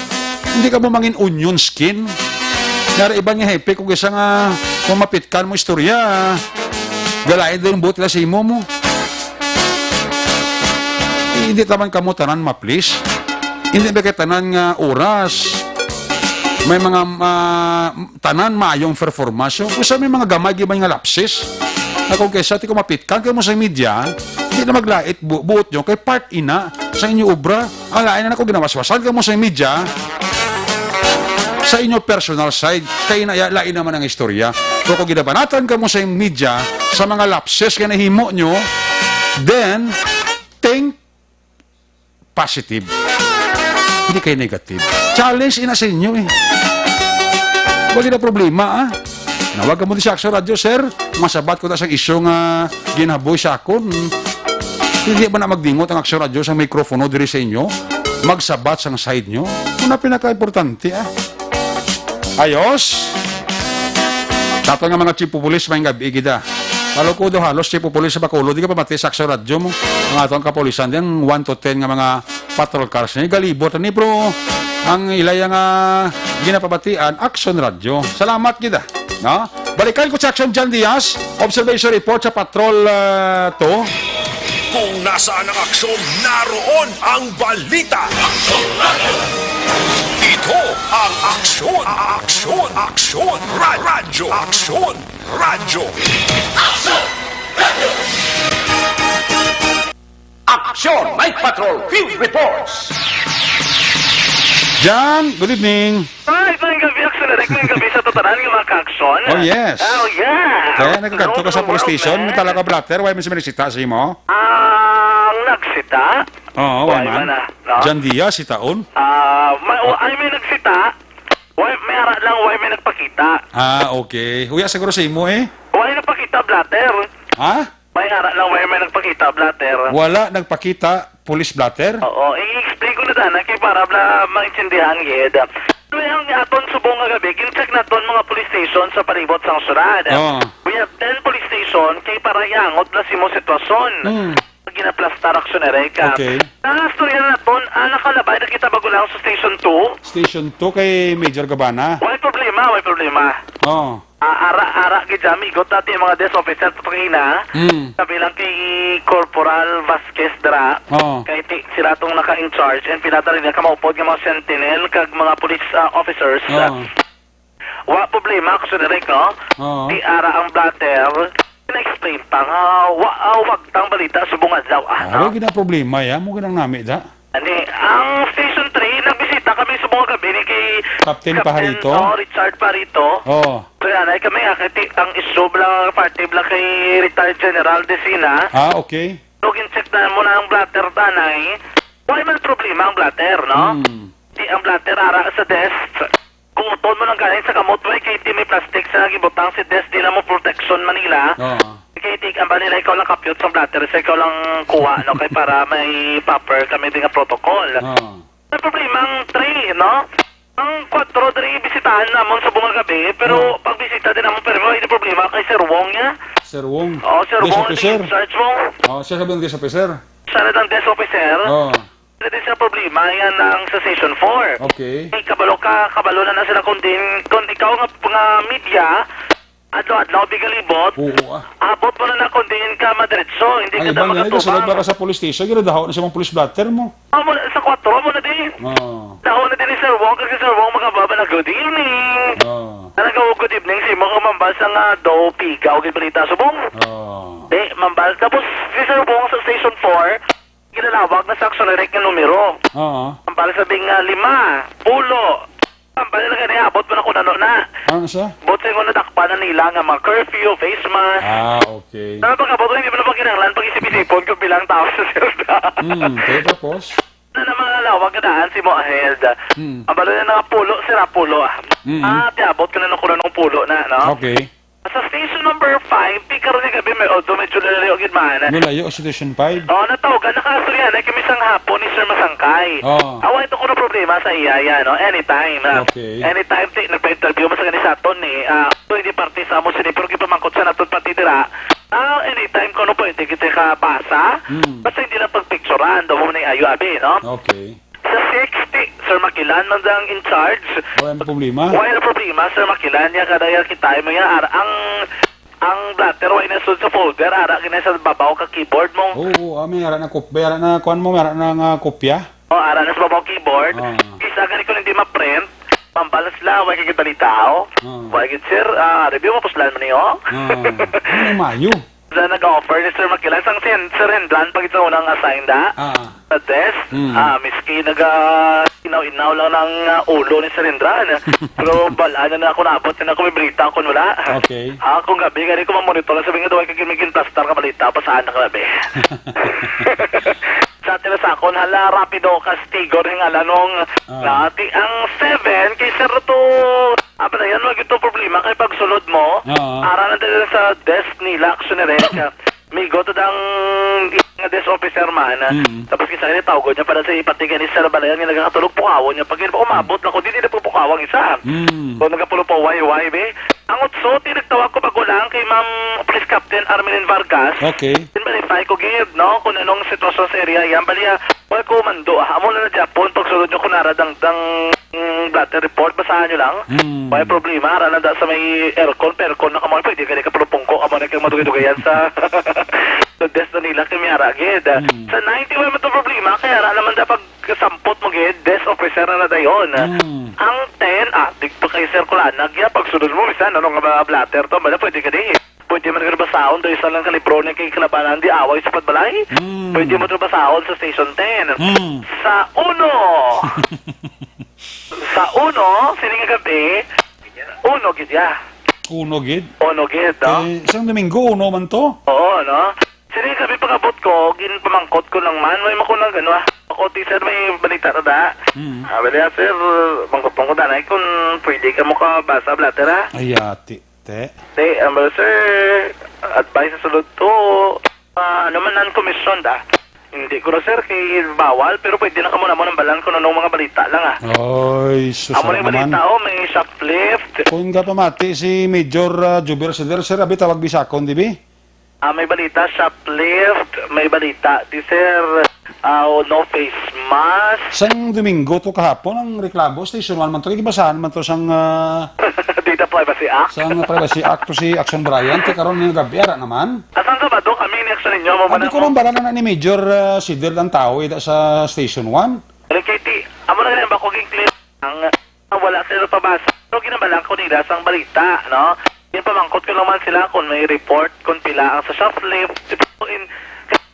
Speaker 2: Hindi ka mo mangin onion skin. Nara iba nga hepe kung isa nga kumapitkan mo istorya. Galain din buot la sa imo mo. Hindi taman kamo tanan ma-please. Hindi ba kay tanan nga oras. May mga tanan maayong performance. Kung sa may mga gamay gibay nga lapses. Na kung kaysa ti kumapitkan kayo mo sa media, hindi na maglait buot nyo kay part ina sa inyo obra. Ang lain na kung ginawaswasan ka mo sa media, sa inyo personal side, kay lain naman ang istorya. So kung ginabanatan ka mo sa media, sa mga lapses kaya nahimo nyo, then, think positive. Hindi kayo negative. Challenge ina sa inyo eh. Wala na problema ah. Nawag ka mo di sa Aksyon Radio, sir. Masabat ko na sa isyo nga ginaboy sa akon. Hindi ba na magdingot ang Aksyon Radio sa mikrofono diri sa inyo? Magsabat sang side nyo? Ano na pinaka-importante ah. Ayos. Tato nga mga chief pulis may gabi gida. Kalo ko do halos chief pulis sa Bacolod, di ka pa mati sa Aksyon Radio mo. Ang atong kapulisan din 1 to 10 nga mga patrol cars ni galibot ni pro. Ang ilaya nga ginapabatian Aksyon Radio. Salamat gida. No? Balikan ko sa Aksyon Jan Diaz. Observation report sa patrol 2.
Speaker 9: Kung nasaan ang aksyon, naroon ang balita. Ito ang aksyon, aksyon, aksyon, radyo, aksyon, radyo.
Speaker 1: Aksyon! Night Patrol Field Reports!
Speaker 2: Jan, good evening.
Speaker 10: Ay, ngayong gabi, ngayong gabi sa tatanan ng mga ka-aksyon.
Speaker 2: Oh, yes.
Speaker 10: Oh, yeah.
Speaker 2: Kaya nagkaganto ka sa police station, talaga blatter, why mo siya nagsita sa imo?
Speaker 10: Nagsita?
Speaker 2: Oo, why man.
Speaker 10: No?
Speaker 2: Jan Diaz, si taon?
Speaker 10: Ay, may nagsita. May ara lang, may nagpakita.
Speaker 2: Okay. Huya siguro sa imo eh.
Speaker 10: May nagpakita, blatter.
Speaker 2: Ha?
Speaker 10: May ara lang, may nagpakita, blatter.
Speaker 2: Wala nagpakita, police blatter?
Speaker 10: Oo, i-explain ko na dana kay para maintindihan gid. Ang aton subong nga gabi, kincheck naton mga police station sa palibot sang syudad. We have 10 police station kay para iangot na si mo sitwasyon. Ginaplastar aksyonerek.
Speaker 2: Okay.
Speaker 10: Storya naton, nakalabay na kita bago lang sa Station 2.
Speaker 2: Station 2 kay Major Gabana?
Speaker 10: May problema.
Speaker 2: Oo.
Speaker 10: Ara gidami got dati mga desk officer papakina. Kabilang kay Corporal Vasquez Dra. Kay sila tong naka-in charge and pinata rin ka maupod ng mga sentinel kag mga police officers. Wa problema kasi na rin ko. Di ara ang blatter. Na-explain pa nga wag tang balita sa bungad daw.
Speaker 2: Ano gina problema ya? Mo ginang nami da?
Speaker 10: Ang Station 3 nagbisita kami sa mga gabi ni kay
Speaker 2: Captain Pajarito.
Speaker 10: Richard Parito. Kaya na kami ang isob lang party lang kay retired General Desina.
Speaker 2: Okay.
Speaker 10: Login check na muna ang blatter tanay. Wala man problema ang blatter, no? Di ang blatter ara sa desk. Kung utol mo lang galing sa kamot, kay may plastic sa nagibutang si desk nila mo protection Manila. Kay ang ba nila ikaw lang kapyot sa blatter, sa ikaw lang kuha, no? Kay para may paper kami din nga protocol. May problema ang 3, no? Ang 4 dari bisitahan namon sa bunga gabi, pero pagbisita din namon pero may problema kay Sir Wong niya.
Speaker 2: Sir Wong?
Speaker 10: Sir Wong, ang charge mo.
Speaker 2: Siya sabi ng desk officer?
Speaker 10: Siya na ng desk officer. Hindi siya problema, yan ang sa Station 4.
Speaker 2: Okay.
Speaker 10: Kabalo na sila kung ikaw nga media, adlaw bigalibot, abot mo na kung din ka madiretso, hindi ka na makatubang.
Speaker 2: Sunod ba ka sa police station, ginadahaw na siya mga police blatter mo?
Speaker 10: Sa 4 mo na din. Dahaw na din ni Sir Wong, kasi Sir Wong makababa na good evening. Good evening, si mga mambasa nga daw pigaw, balita subong. mambal. Tapos, si Sir Bong sa Station 4, ginalawag na sa action direct ng numero.
Speaker 2: Oo.
Speaker 10: Mambal sabing 5, pulo. Mambal na ganyan, abot mo na kung ano na.
Speaker 2: Ano siya?
Speaker 10: Bot sa yung nadakpa na nila nga mga curfew, face mask.
Speaker 2: Okay.
Speaker 10: Ano pag abot, hindi mo na pag-kinanglan pag isip-isipon kung bilang tao sa silda.
Speaker 2: Okay, tapos?
Speaker 10: Na naman nalawag na daan si mo ahead. Ang balo na nga pulo, sira pulo. Tiabot ka na nung kuno ng pulo na, no?
Speaker 2: Okay.
Speaker 10: Sa station number 5, pikaro ni gabi may auto, medyo lalayo gitman.
Speaker 2: Nulayo, Station 5.
Speaker 10: Natawagan, nakasuryan, ay kami sang hapon ni Sir Masangkay. Awa, ito ko na problema sa iya, no? Anytime.
Speaker 2: Okay.
Speaker 10: Anytime, nagpa-interview mo sa ganisa aton, hindi parte sa mo sinipro, kipamangkot sa naton patitira. Anytime ko no pwede kita ka basa, basta hindi na pagpicturean, daw mo na yung ayo-abi, no?
Speaker 2: Okay.
Speaker 10: Sa 60, Sir Makilan, mandang in charge.
Speaker 2: Wala na problema.
Speaker 10: Wala na problema, Sir Makilan, niya kadaya kita mo yan. Ang blatter, wala na sa folder, ara kina sa babaw ka keyboard mo.
Speaker 2: Oo, may ara na kopya, ara na kuan mo, ara na kopya.
Speaker 10: Ara na sa babaw keyboard. Isa ganit ko hindi ma-print. Pambalas la, wala kagit balitaw. Wala kagit, sir, review mo puslan mo niyo.
Speaker 2: Ano mayo?
Speaker 10: Sa nag-offer ni Sir Makilan, sang Sir Hendran, pag ito unang assign da, sa desk, miski inaw-inaw lang ng ulo ni Sir Hendran. Pero balaan na ako naabot, na ako may balita ako wala.
Speaker 2: Okay.
Speaker 10: Kung gabi, gani ko mamonitor, sabi nga daw, kagimigin tastar ka balita, pa saan na gabi. Sa atin na sa akon, hala, rapido, castigo, rin ala nung, nati, ang 7, kay Sir to, na yan, wag ito problema, kay pagsulod mo, ara na din sa desk nila, aksyonerek, may go to dang nga desk officer man, tapos kisa kanya tawag niya para sa ipatigan ni Sir Balayan, nga nagkakatulog pukawon niya, pag yun pa umabot na ko, di na po pukawang isa. So, nagkapulo po, why, be? Ang utso, tinagtawag ko bago lang kay Ma'am Police Captain Armelin Vargas.
Speaker 2: Okay.
Speaker 10: Verify ko gid, no, kung anong sitwasyon sa area yan. Baliya, wala ko mando. Amo na na Japon, pagsulod nyo kunara dang blatter report, basahan nyo lang. Wala problema, ara na da sa may aircon, percon na kamoy, pwede ka na kapulupungko, amo na kayong madugay-dugayan sa desk na nila kami ara gid. Sa 90, wala man problema, kaya ara naman da pag sampot mo gid, desk officer na dayon. Ang 10, di pa kay Sir Kulanag, pagsunod mo, misan, ano nga blatter to, bala pwede ka din. Pwede mo na basahon, doon isa lang kalibro na kay kalabanan, di away sa patbalay. Pwede mo na basahon sa Station 10. Sa 1, sining gabi, 1 gid ya.
Speaker 2: 1 gid?
Speaker 10: 1 gid, no?
Speaker 2: Isang Domingo, 1 man to?
Speaker 10: Oo, no? Sining gabi pagabot ko, ginpamangkot ko lang man, may makunang gano'n. Ako, sir, may balita na da. Balita, sir, mangkot-mangkot na kung pwede ka mo ka basa blatter, ha?
Speaker 2: Ayati. Te,
Speaker 10: sir, advice sa sulod to, ano man non-commission da. Hindi ko na, sir, kay bawal, pero pwede na ka muna mo ng balan kung anong mga balita lang,
Speaker 2: Ay, susarap
Speaker 10: naman. Amo na balita, may shoplift.
Speaker 2: Kung ka pamati, si Major Juber Seder, sir, abi tawag bisakon, di bi?
Speaker 10: May balita, shoplift, may balita, di sir, no face mask.
Speaker 2: Sang Domingo to kahapon, ang reklamo, Station 1 man to, ikibasahan man to sang...
Speaker 10: Data Privacy Act.
Speaker 2: Sang Privacy Act to si Action Bryant, karon ng gabi, ara naman.
Speaker 10: Asan ka ba do? Kami ni-action ninyo.
Speaker 2: Hindi ko lang bala na ni Major Seder ng tao sa Station 1.
Speaker 10: Katie, amo na ganyan ba kung clear ang wala sila pabasa. Pero ginabalang ko nila sang balita, no? Yung pamangkot ko naman sila kung may report, kung pila ang sa shoplift.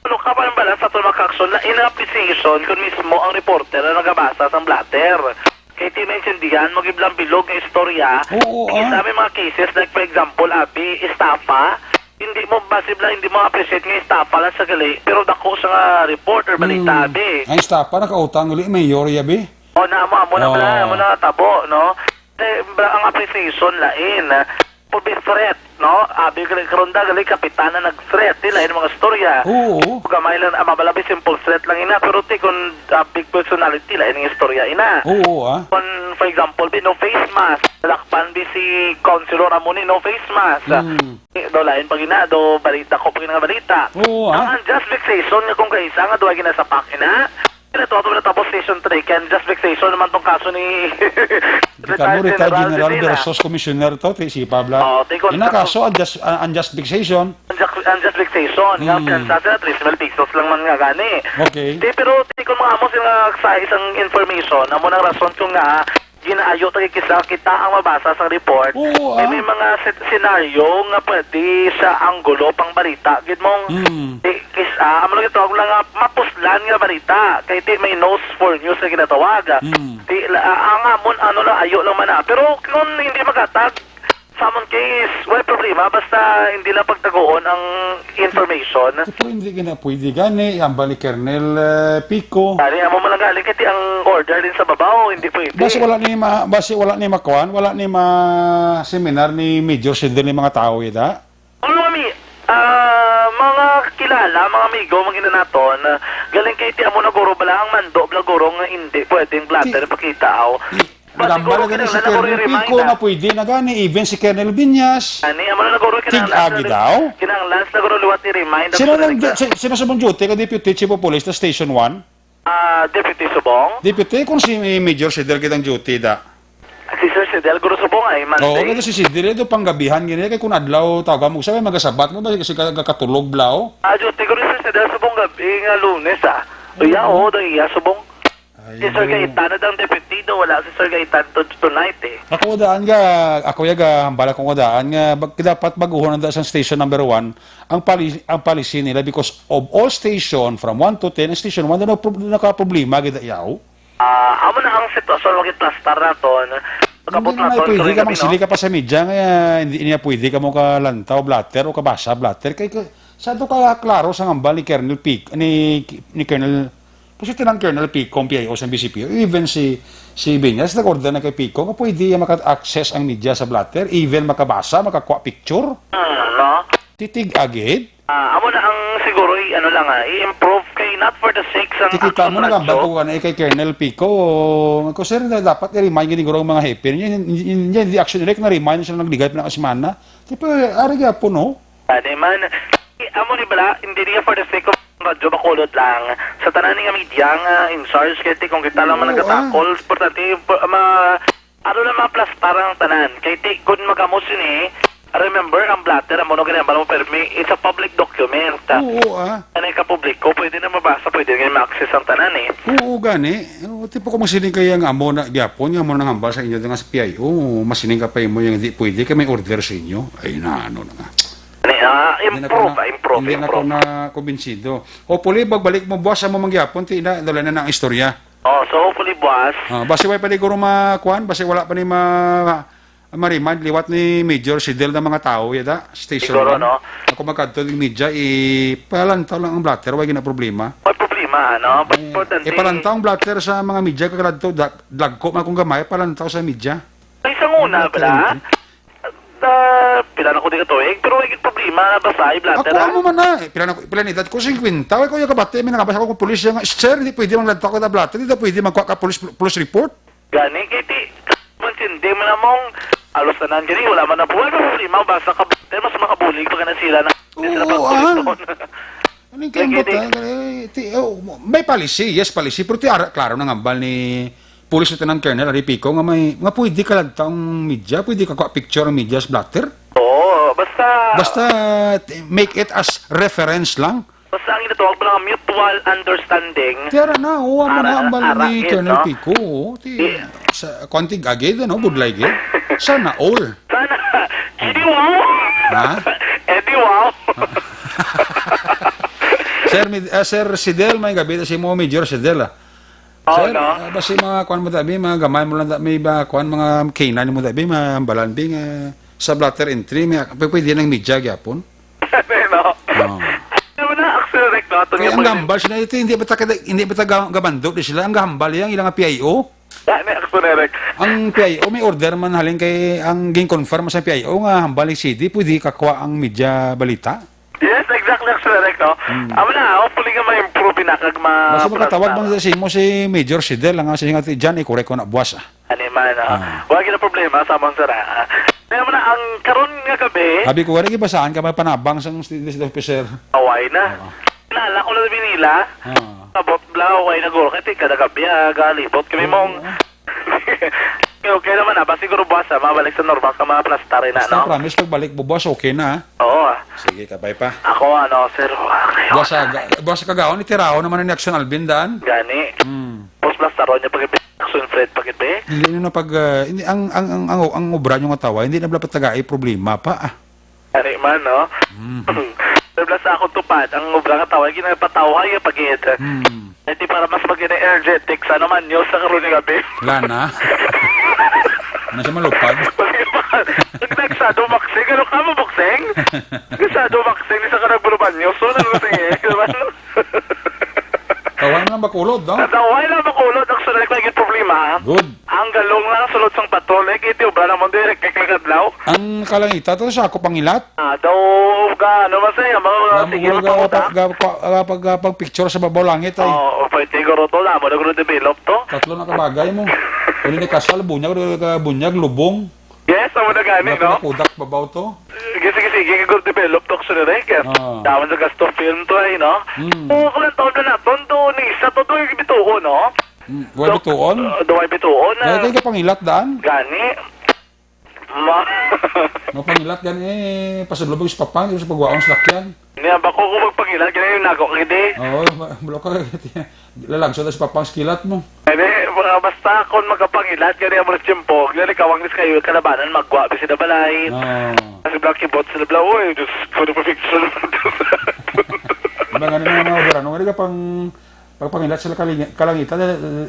Speaker 10: Ano ka pa ng balance sa ito makaksyon na in-appreciation kung mismo ang reporter na nagabasa sa blatter. Kaya tinensindihan, mag-iblang bilog ng istorya. Sa mga cases, like for example, abi, estafa, hindi mo basibla, hindi mo appreciate ng estafa lang sa gali, pero dako sa nga reporter, balita, abi.
Speaker 2: Ang estafa, nakautang uli, mayor, yabi?
Speaker 10: Amo na tabo, no? Ang appreciation lain, po be threat, no? Abi, karonda, gali, kapitana nag-threat, nila, yung mga storya. Gamay lang, mabalabi, simple threat lang ina, pero kung big personality, lain yung istorya ina. Kung, for example, no face mask, lakpan si Councilor Amoni, no face mask. Lain pag ina, balita ko pag ina balita. Ang unjust vexation, kung kaisa nga, doon ginasapak ina. Ito na tapos Station 3, kaya unjust vexation naman tong kaso ni
Speaker 2: retired General versus Commissioner to, si Pabla. Ina kaso, unjust vexation.
Speaker 10: Unjust vexation. Nga pinansa sila, 3 pesos lang man nga gani.
Speaker 2: Okay.
Speaker 10: Pero kung mga amo sila sa isang information, amo ng rason kung nga, ginaayo tayo kita ang mabasa sa report.
Speaker 2: Oo,
Speaker 10: May mga senaryo nga pwede sa anggulo pang balita. Gid mong amo lang ito lang nga mapuslan nga balita. Kay ti may nose for news na ginatawag. Ti ang amon ano lang ayo lang man. Pero kung hindi magatag sa amon case, wala problema basta hindi lang pagtagoon ang information.
Speaker 2: Pero hindi gina pwede gani ang bali Colonel Pico.
Speaker 10: Ari amo man lang galing kay ti ang order din sa babaw, hindi pwede.
Speaker 2: Basi wala ni makuan, wala ni seminar ni Major Sidel ni mga tao ida.
Speaker 10: Ano kami? Mga kilala, mga amigo, mga ginanaton, galing kay ti amo na guro bala ang mando, bala guro nga hindi pwedeng blatter pakita aw.
Speaker 2: Nagambala gani si Colonel Pico na pwede na gani, even si Colonel Binyas.
Speaker 10: Ani amo na guro
Speaker 2: Tig-agi daw?
Speaker 10: Kinahanglan na guro liwat ni remind.
Speaker 2: Sino sa mong duty ka Deputy Chief of Police na Station 1?
Speaker 10: Deputy Subong.
Speaker 2: Deputy, kung si Major Sidel kitang duty da.
Speaker 10: Si Sir Sidel guro Subong ay Monday.
Speaker 2: Oo, kasi si Sidel ito panggabihan gini kay kun adlaw tawag mo sa magasabat mo ba kasi kakatulog blaw.
Speaker 10: Duty guro Sir Sidel Subong gabi nga Lunes Iya iya Subong. Si Sir Gaetan na ang deputy do, wala si Sir Gaetan tonight
Speaker 2: Ako yaga hambala kong daan nga dapat baguhon na sa station number 1 ang policy nila because of all station from 1 to 10 station 1 na naka-problema gid yaw.
Speaker 10: Amo na ang sitwasyon wag plastar naton.
Speaker 2: Hindi na pwede ka magsili ka pa sa media nga hindi niya pwede ka mo ka lantaw blatter o ka basa blatter kay sa to ka klaro sa ngambal ni Colonel Pic ni Colonel Positin ng Colonel Pico, PIO sa BCP, even si Binyas, nag-order na kay Pico, nga pwede maka-access ang media sa blatter, even makabasa, makakuha picture.
Speaker 10: No?
Speaker 2: Titig agad.
Speaker 10: Amo na ang siguro, i-improve kay not for the sake ng
Speaker 2: Tikita mo na gambal ko kay Colonel Pico, ko sir, dapat i-remind yun ang mga happy. Yan, the action direct na remind sila nagligay pa ng asimana. Tipo, arigya po, no?
Speaker 10: Man, amo ni bala, hindi niya for the sake of radyo bakulot lang sa tanan nga media nga in charge kay kung kita lang man nagatakol importante ano na maplastar ang tanan kay kun magamos ni remember ang blatter amo no ginambal mo permi it's a public document ano ka publiko pwede na mabasa pwede nga ma-access ang tanan
Speaker 2: Oo gani tipo ko masiling kay ang amo na gyapon nga mo nang hambal sa inyo nga sa PIO masiling ka pa mo yung hindi pwede kay may order sa inyo ay na ano na nga
Speaker 10: improve.
Speaker 2: Hindi na ako na kumbinsido. Hopefully, pagbalik mo, boss, sa mo mangyapon, dala na ng istorya.
Speaker 10: So hopefully, boss.
Speaker 2: Basi wala pa ni guro makuan, basi wala pa ni ma-remind, liwat ni Major Sidel ng mga tao, yada, station 1.
Speaker 10: No?
Speaker 2: Ako magkadto ng media, palantaw lang ang blatter, wala na problema.
Speaker 10: May problema, no? But importante.
Speaker 2: Palantaw ang blatter sa mga media, kakadto, dagko, kung gamay, palantaw sa media.
Speaker 10: Isang una, bala? Pila na ko di katuig, pero may problema na basahe, blatter.
Speaker 2: Ako mo man na, pila ni edad ko, 50, ko yung kabate, may nakabasa ko kung pulis yung, sir, hindi pwede maglantaw ko na blatter, hindi pwede magkuha ka police report.
Speaker 10: Gani, kiti, hindi mo na mong, alos na nandiyan, wala man na buhay, may problema, basa ka blatter, mas makabulig pa ka na sila na, sila pagpulis doon.
Speaker 2: Anong kaya may policy, yes, policy, pero klaro na ngambal ni Police Lieutenant Colonel Aripico nga pwede ka lang taong media, pwede ka kuha picture ng media sa blatter.
Speaker 10: Oo, basta
Speaker 2: make it as reference lang.
Speaker 10: Basta ang inatawag mo lang mutual understanding.
Speaker 2: Tiyara na, huwa mo na ang bala ni Colonel Pico. Sa konting agad, budlay gid. Sana all.
Speaker 10: Sana, edi wow.
Speaker 2: Ha?
Speaker 10: Edi wow.
Speaker 2: Sir Sidel, may gabi si mo, Major Sidel, Sir, basi mga kuan mo tabi, mga gamay mo lang may ba kuan mga kainan mo tabi, mga balanbing sa blatter entry, pwede ng media gyapon.
Speaker 10: No. Na accelerate na to.
Speaker 2: Kaya ang gambal sila ito, hindi ba ta gabandok di sila, ang gambal yang ilang PIO. Ang PIO may order man halin kay ang ging confirm sa PIO nga hambal CD, pwede kakuha ang media balita.
Speaker 10: Yes, exactly, accelerate, no? Amo na, hopefully nga ma-improve pinakag
Speaker 2: Basta makatawag bang mo si Major Sidel, nga siya nga dyan, i-correct ko na buwas.
Speaker 10: Man, wag na problema, samang sara. Kaya mo na, ang karon nga gabi...
Speaker 2: Sabi ko, wala ibasahan ka may panabang sa student officer.
Speaker 10: Away na. Nala ko na binila. Sabot bla, away na guro. Kaya kada gabi, galipot kami mong... Okay naman basta siguro buwas mabalik sa normal ka maplastarin na, no?
Speaker 2: Basta promise, pagbalik mo boss, okay na,
Speaker 10: Oo.
Speaker 2: Sige, kabay pa.
Speaker 10: Ako, sir,
Speaker 2: Buwas kagaon, itiraho naman ni Action Alvin daan.
Speaker 10: Gani. Post plastaron niya pag action Fred Pakipe.
Speaker 2: Hindi na pag hindi, ang obra nyo nga tawa, hindi na dapat tagai problema pa.
Speaker 10: Ano man, no? Nabla sa akong tupad, ang ubra nga tawag, ginapatawa yung pag-hit. Eh di para mas maging energetic sa naman nyo sa karoon ng gabi.
Speaker 2: Lana. Ano siya malupad?
Speaker 10: Nagsado maksing, ano ka mo boxing? Nagsado maksing, isa ka nagbuluban nyo, so nangusing eh.
Speaker 2: Tawan lang bakulod, no?
Speaker 10: Taway lang makulod, ang sunod na problema.
Speaker 2: Good.
Speaker 10: Ang galong lang sulod sang patrol, eh, kiti ubra naman direct kakadlaw.
Speaker 2: Ang kalangita, ito siya ako pangilat.
Speaker 10: Daw ka, ano masaya, mga tigil
Speaker 2: Pag picture sa babaw langit ay.
Speaker 10: Oo, pwede siguro to, mo nag-develop to.
Speaker 2: Tatlo na kabagay mo. Kung hindi kasal, bunyag, lubong.
Speaker 10: Yes, amo na gani, no?
Speaker 2: Nakudak babaw to.
Speaker 10: Sige, develop to sa direct. Daman sa gasto film to ay, no? Oo, kung taon na naton, to, ni isa to, yung bituon, no?
Speaker 2: Huwag bituon?
Speaker 10: Duway bituon.
Speaker 2: Dahil ka pangilat daan?
Speaker 10: Gani.
Speaker 2: No, pangilat gani pasulubog sa papang, di sa pagwaon sa lakyan.
Speaker 10: Niya, bako kung magpangilat, gani yung nagok hindi.
Speaker 2: Oo, bulok ka. Lalagso na sa papang skilat mo.
Speaker 10: Basta kung magkapangilat, gani ang mga tiyempo, gani kawanglis kayo, kalabanan, magwa, bisi na balay. Kasi Blacky Bot sila bla, uy, just for the perfection.
Speaker 2: Diba nga naman mga obra, nung ka pang pagpangilat sila kalangitan,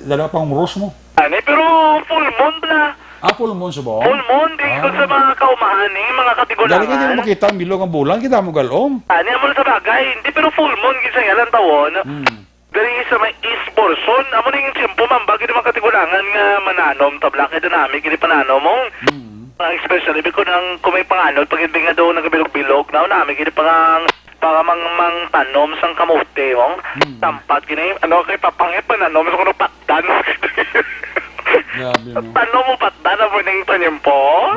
Speaker 2: dalawa pang umros mo.
Speaker 10: Pero full moon bla.
Speaker 2: Full moon sa buong?
Speaker 10: Full moon, di ko sa mga kaumahani, mga kategolangan.
Speaker 2: Dali ka hindi mo makita ang bilog ang bulan, kita mo galong.
Speaker 10: Ano mo na sa bagay, hindi pero full moon, gisa nga lang tawon. Dari sa may east portion, amo na yung tiyempo, mambagi naman kategolangan nga mananom, tablaki dynamic, hindi pananom mo. Especially, because kung may panganod, pag hindi nga doon nagabilog-bilog, namin, hindi pa para mang tanom sang kamote mo. Tampat gini, ano kay papangit pananom sa kuno patdan. Tanom mo patdan na mo ning tanim po.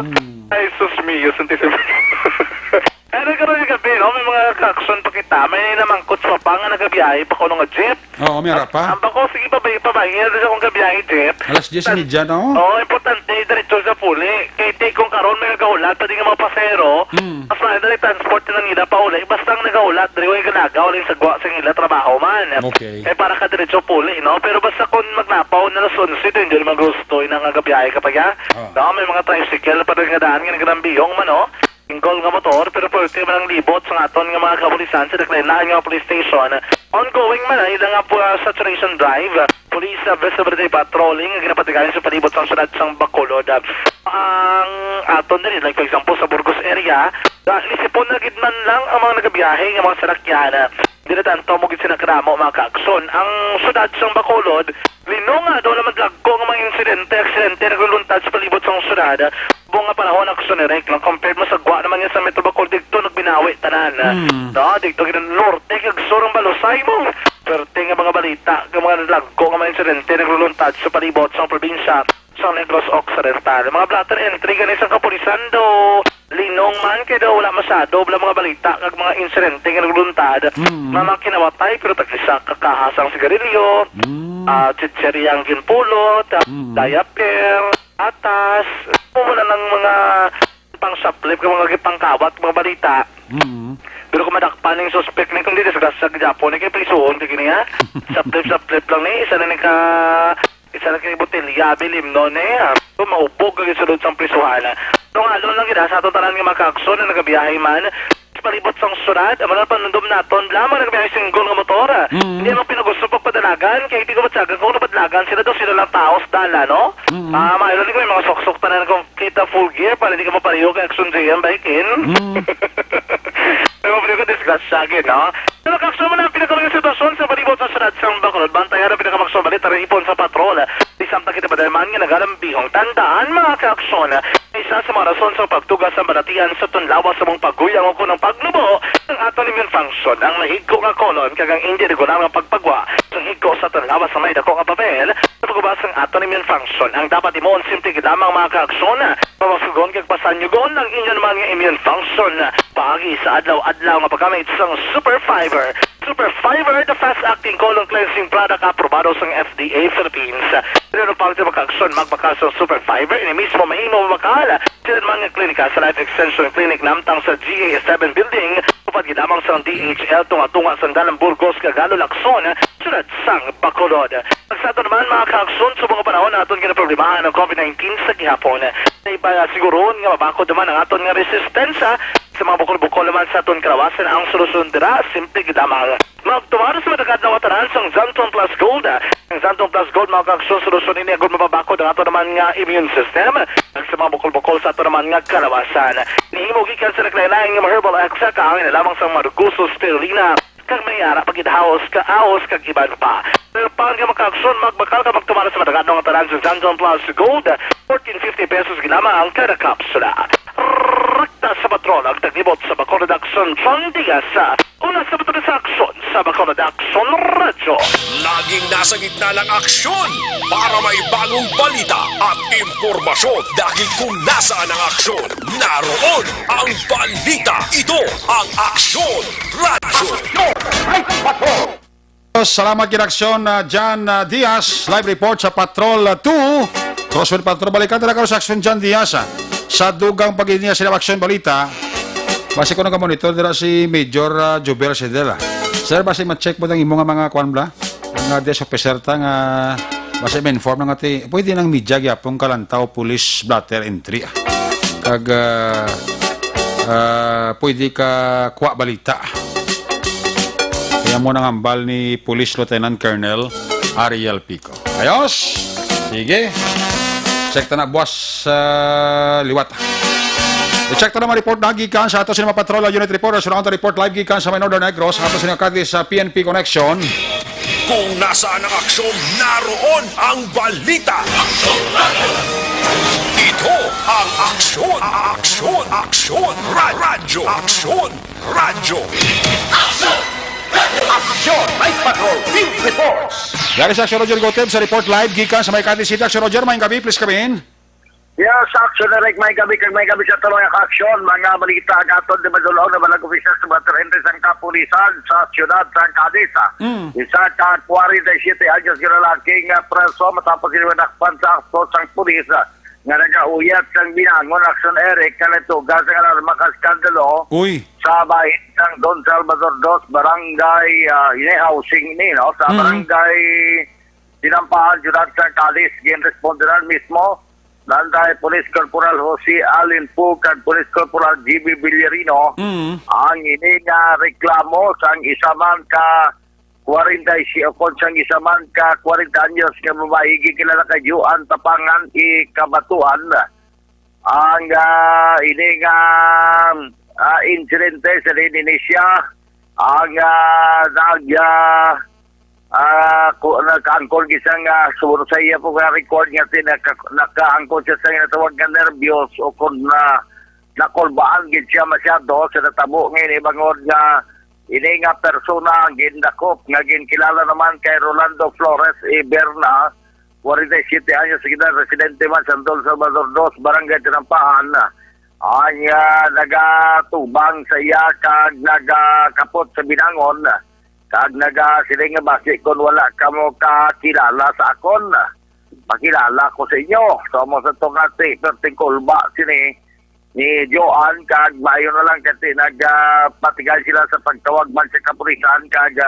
Speaker 10: Ay sus mio, santisimo. Ano ka rin gabi, no? May mga kakson pa kita. May namangkot sa pang na nagabiyahe pa ko nung jeep.
Speaker 2: Oo, may harap pa.
Speaker 10: Ang bako, sige pabayin na sa kong gabiyahe jeep.
Speaker 2: Alas 10:30, no?
Speaker 10: Oo, importante, diretso sa puli. Kaya take kong karon may nagaulat, pati nga mga pasero. Mas na transport na nila pa uli. Basta ang nagaulat, dali ko yung ganagaw, uling sagwa sa nila trabaho man.
Speaker 2: Okay.
Speaker 10: Eh para ka diretso puli, no? Pero basta kung magnapaw na nasunsit, hindi naman gusto na nga gabiyahe kapag ya. No, may mga tricycle pa rin nga daan, nga nagrambiyong man, no? Ingkol nga motor, pero pwede man ang libot sa aton nga mga kapulisan sa deklinaan nga police station. Ongoing man ay nga po saturation drive, police visibility patrolling, ginapatigayan sa palibot sa syudad sang Bacolod. Ang aton din, like for example sa Burgos area, isipon na gidman lang ang mga nagabiyahe nga mga sarakyan. Hindi na tanto mo gid sinakramo mga kaakson. Ang syudad sang Bacolod, lino nga daw naman lagko nga mga aksidente nagluluntad sa palibot sang syudad. Buong nga panahon ang kusunerek lang compared mo sa gwa naman yan sa Metro Bacolod dito nagbinawi tanan. Dito ginan norte kag surang balusay mo. Perte nga mga balita, nga mga lagko nga mga insidente nagluluntad sa palibot sa probinsya sa Negros Occidental. Mga blatter entry ganin sa kapulisan do linong man kaya daw wala masyado wala mga balita kag mga insidente nga nagluluntad. Mga kinawatay pero taglisa kakahasang sigarilyo, chicheryang ginpulot, diaper, atas, muna ng mga pang-suplip, mga pangkawat, mga balita. Pero kung madakpan yung suspect na kung di sa Japon, kaya prisuon, kaya niya. Suplip lang ni, isa na kay botelya, bilim no ni. Maubog kag isulod sa prisuhan. Pero nga, doon lang kita, sa atong tanan nga makakson na nagabiyahe man, palibot sang syudad, amo na panundom naton, lamang nagbiyahe singgol nga motor. Hindi naman pinagusto pagpadalagan, kaya hindi ko matsagan kung napadlagan sila daw, sila lang taos dala, no? Mayroon din ko may mga sok-sok tanan kung kita full gear, para hindi ka mapariyo kay Action JM Bike-in. May mapaliw ka disgrasya, no? Pero kakso mo na ang pinakalang sitwasyon sa palibot sa syudad sang Bacolod, bantayan ang pinakamaksobalit, tara ipon sa patrol. Di samtang kita badalman nga nagalambihong tandaan, mga kaaksyon. Isa sa mga rason sa pagtugas sa balatian sa tunlawas sa mong paguyang o kunang paglubo ng aton immune function ang mahigko nga kolon kagang hindi regular nga pagpagwa sa higko sa tunlawas sa may dako nga papel sa pagubas ng aton immune function ang dapat imoon simple lamang mga kaaksyon pamasugon kag pasanyugon ang inyo naman nga immune function pagi sa adlaw-adlaw nga paggamit sang Super Fiber. Super Fiber, the fast-acting colon cleansing product aprobado sa FDA Philippines. Pero pang sa magkaaksyon, magbakal sa Super Fiber, ini mismo mahimo mabakal. Sila naman nga klinika sa Life Extension Clinic namtang sa GA7 Building, upad ginamang sa sang DHL tunga-tunga sang Dalang Burgos, Cagalo, Lacson, sunod sang Bacolod. Pagsato naman mga kaakson, sa mga panahon natin kinaproblemahan ng COVID-19 sa gihapon. Iba siguro nga mabakod naman ang aton nga resistensya sa mga bukol-bukol naman sa aton karawasan ang solusyon dira, simple gidamang. Magtumaro sa madagad na wataran sang Zanton Plus Gold. Ang Zanton Plus Gold mga kaakson, solusyon ini agad mababakod ang aton naman nga immune system sa mga bukol-bukol sa aton naman nga karawasan. Nihimo gikan sa naglain-lain nga herbal extract ang lamang sang Marguso Spirulina kag mayara pagidhaos ka aos kag iban pa. Pero pang ka makaakson, magbakal ka magtumara sa madagad ng taran sa Zanton Plus Gold, 14.50 pesos ginamang kada kapsula. Rekta sa patrol ang taglibot sa Bacolod Action Fondigas. Una sa patrol sa aksyon sa Bacolod Action Radyo.
Speaker 9: Laging nasa gitna ng aksyon para may bagong balita at impormasyon. Dahil kung nasaan ang aksyon, naroon ang balita. Ito ang Aksyon Radyo.
Speaker 2: Salamat kinaksyon John Diaz. Live report sa Patrol 2. Crosswind Patrol. Balikan talaga sa aksyon John Diaz. Sa dugang pag-iniya sila aksyon balita. Basi ko nag-monitor dira si Major Jubel Sedela. Sir, basi ma-check mo ng imo nga mga kwan bla? Ang desk officer ta nga basi ma-inform nga ti pwede nang media gyapon kalantaw police blotter entry. Kag pwede ka kuha balita. Kaya mo nang ambal ni Police Lieutenant Colonel Ariel Pico. Ayos! Sige. Check ta na buwas liwat. I-check ta na report na gikan sa ato sinima patrol unit reporter. Sunang ta report live gikan sa Northern Negros. Ato sinakati sa PNP Connection.
Speaker 9: Kung nasaan ang aksyon, naroon ang balita. Ito ang Aksyon, Aksyon, Aksyon, Radyo, Aksyon, Radyo. Aksyon, Night Patrol, Field Reports.
Speaker 2: Dari sa Aksyon Roger Goteb sa report live gikan sa Makati City. Aksyon Roger, mayang gabi, please come in.
Speaker 11: Yes, aksyon na rin, may gabi sa tuloy ang aksyon. Mga balita agatod na madulong na malang officials sa mga terentes ang kapulisan sa siyudad sa Cadiz. Isa ka 47 anyos ginalaking preso matapos iniwanakpan sa akto sang pulis nga nag-auyat sang binangon aksyon Eric kanitugas ang alarma kaskandalo sa bahit ng Don Salvador Dos, barangay housing ni, no? Sa barangay Dinampahan, siyudad sa Cadiz. Ginresponderan mismo Landay Police Corporal Jose Alin Pug at Police Corporal GB Villarino ang ini nga reklamo sang isa man ka 40 sang isa man ka 40 anyos nga babae kilala kay Juan Tapangan Kabatuan ang ini nga insidente sa Indonesia ang nakaangkol gisang suwano sa iya po record nga nakaangkol siya sa natawag nga nervyos o kung nakolbaan gid siya masyado sa natabo ngayon ibangod nga ini nga persona gindakop nga ginkilala naman kay Rolando Flores Iberna 47 anyos gina residente man sa Don Salvador Dos, barangay Tinampahan anya nagatubang sa iya kag nagakapot sa binangon kag sila nga basi kung wala ka mo kakilala sa akon makilala ko sa inyo so mo sa itong perting kulba sini ni Joan kag bayo na lang kasi nagpatigal sila sa pagtawag man sa kapulisan kag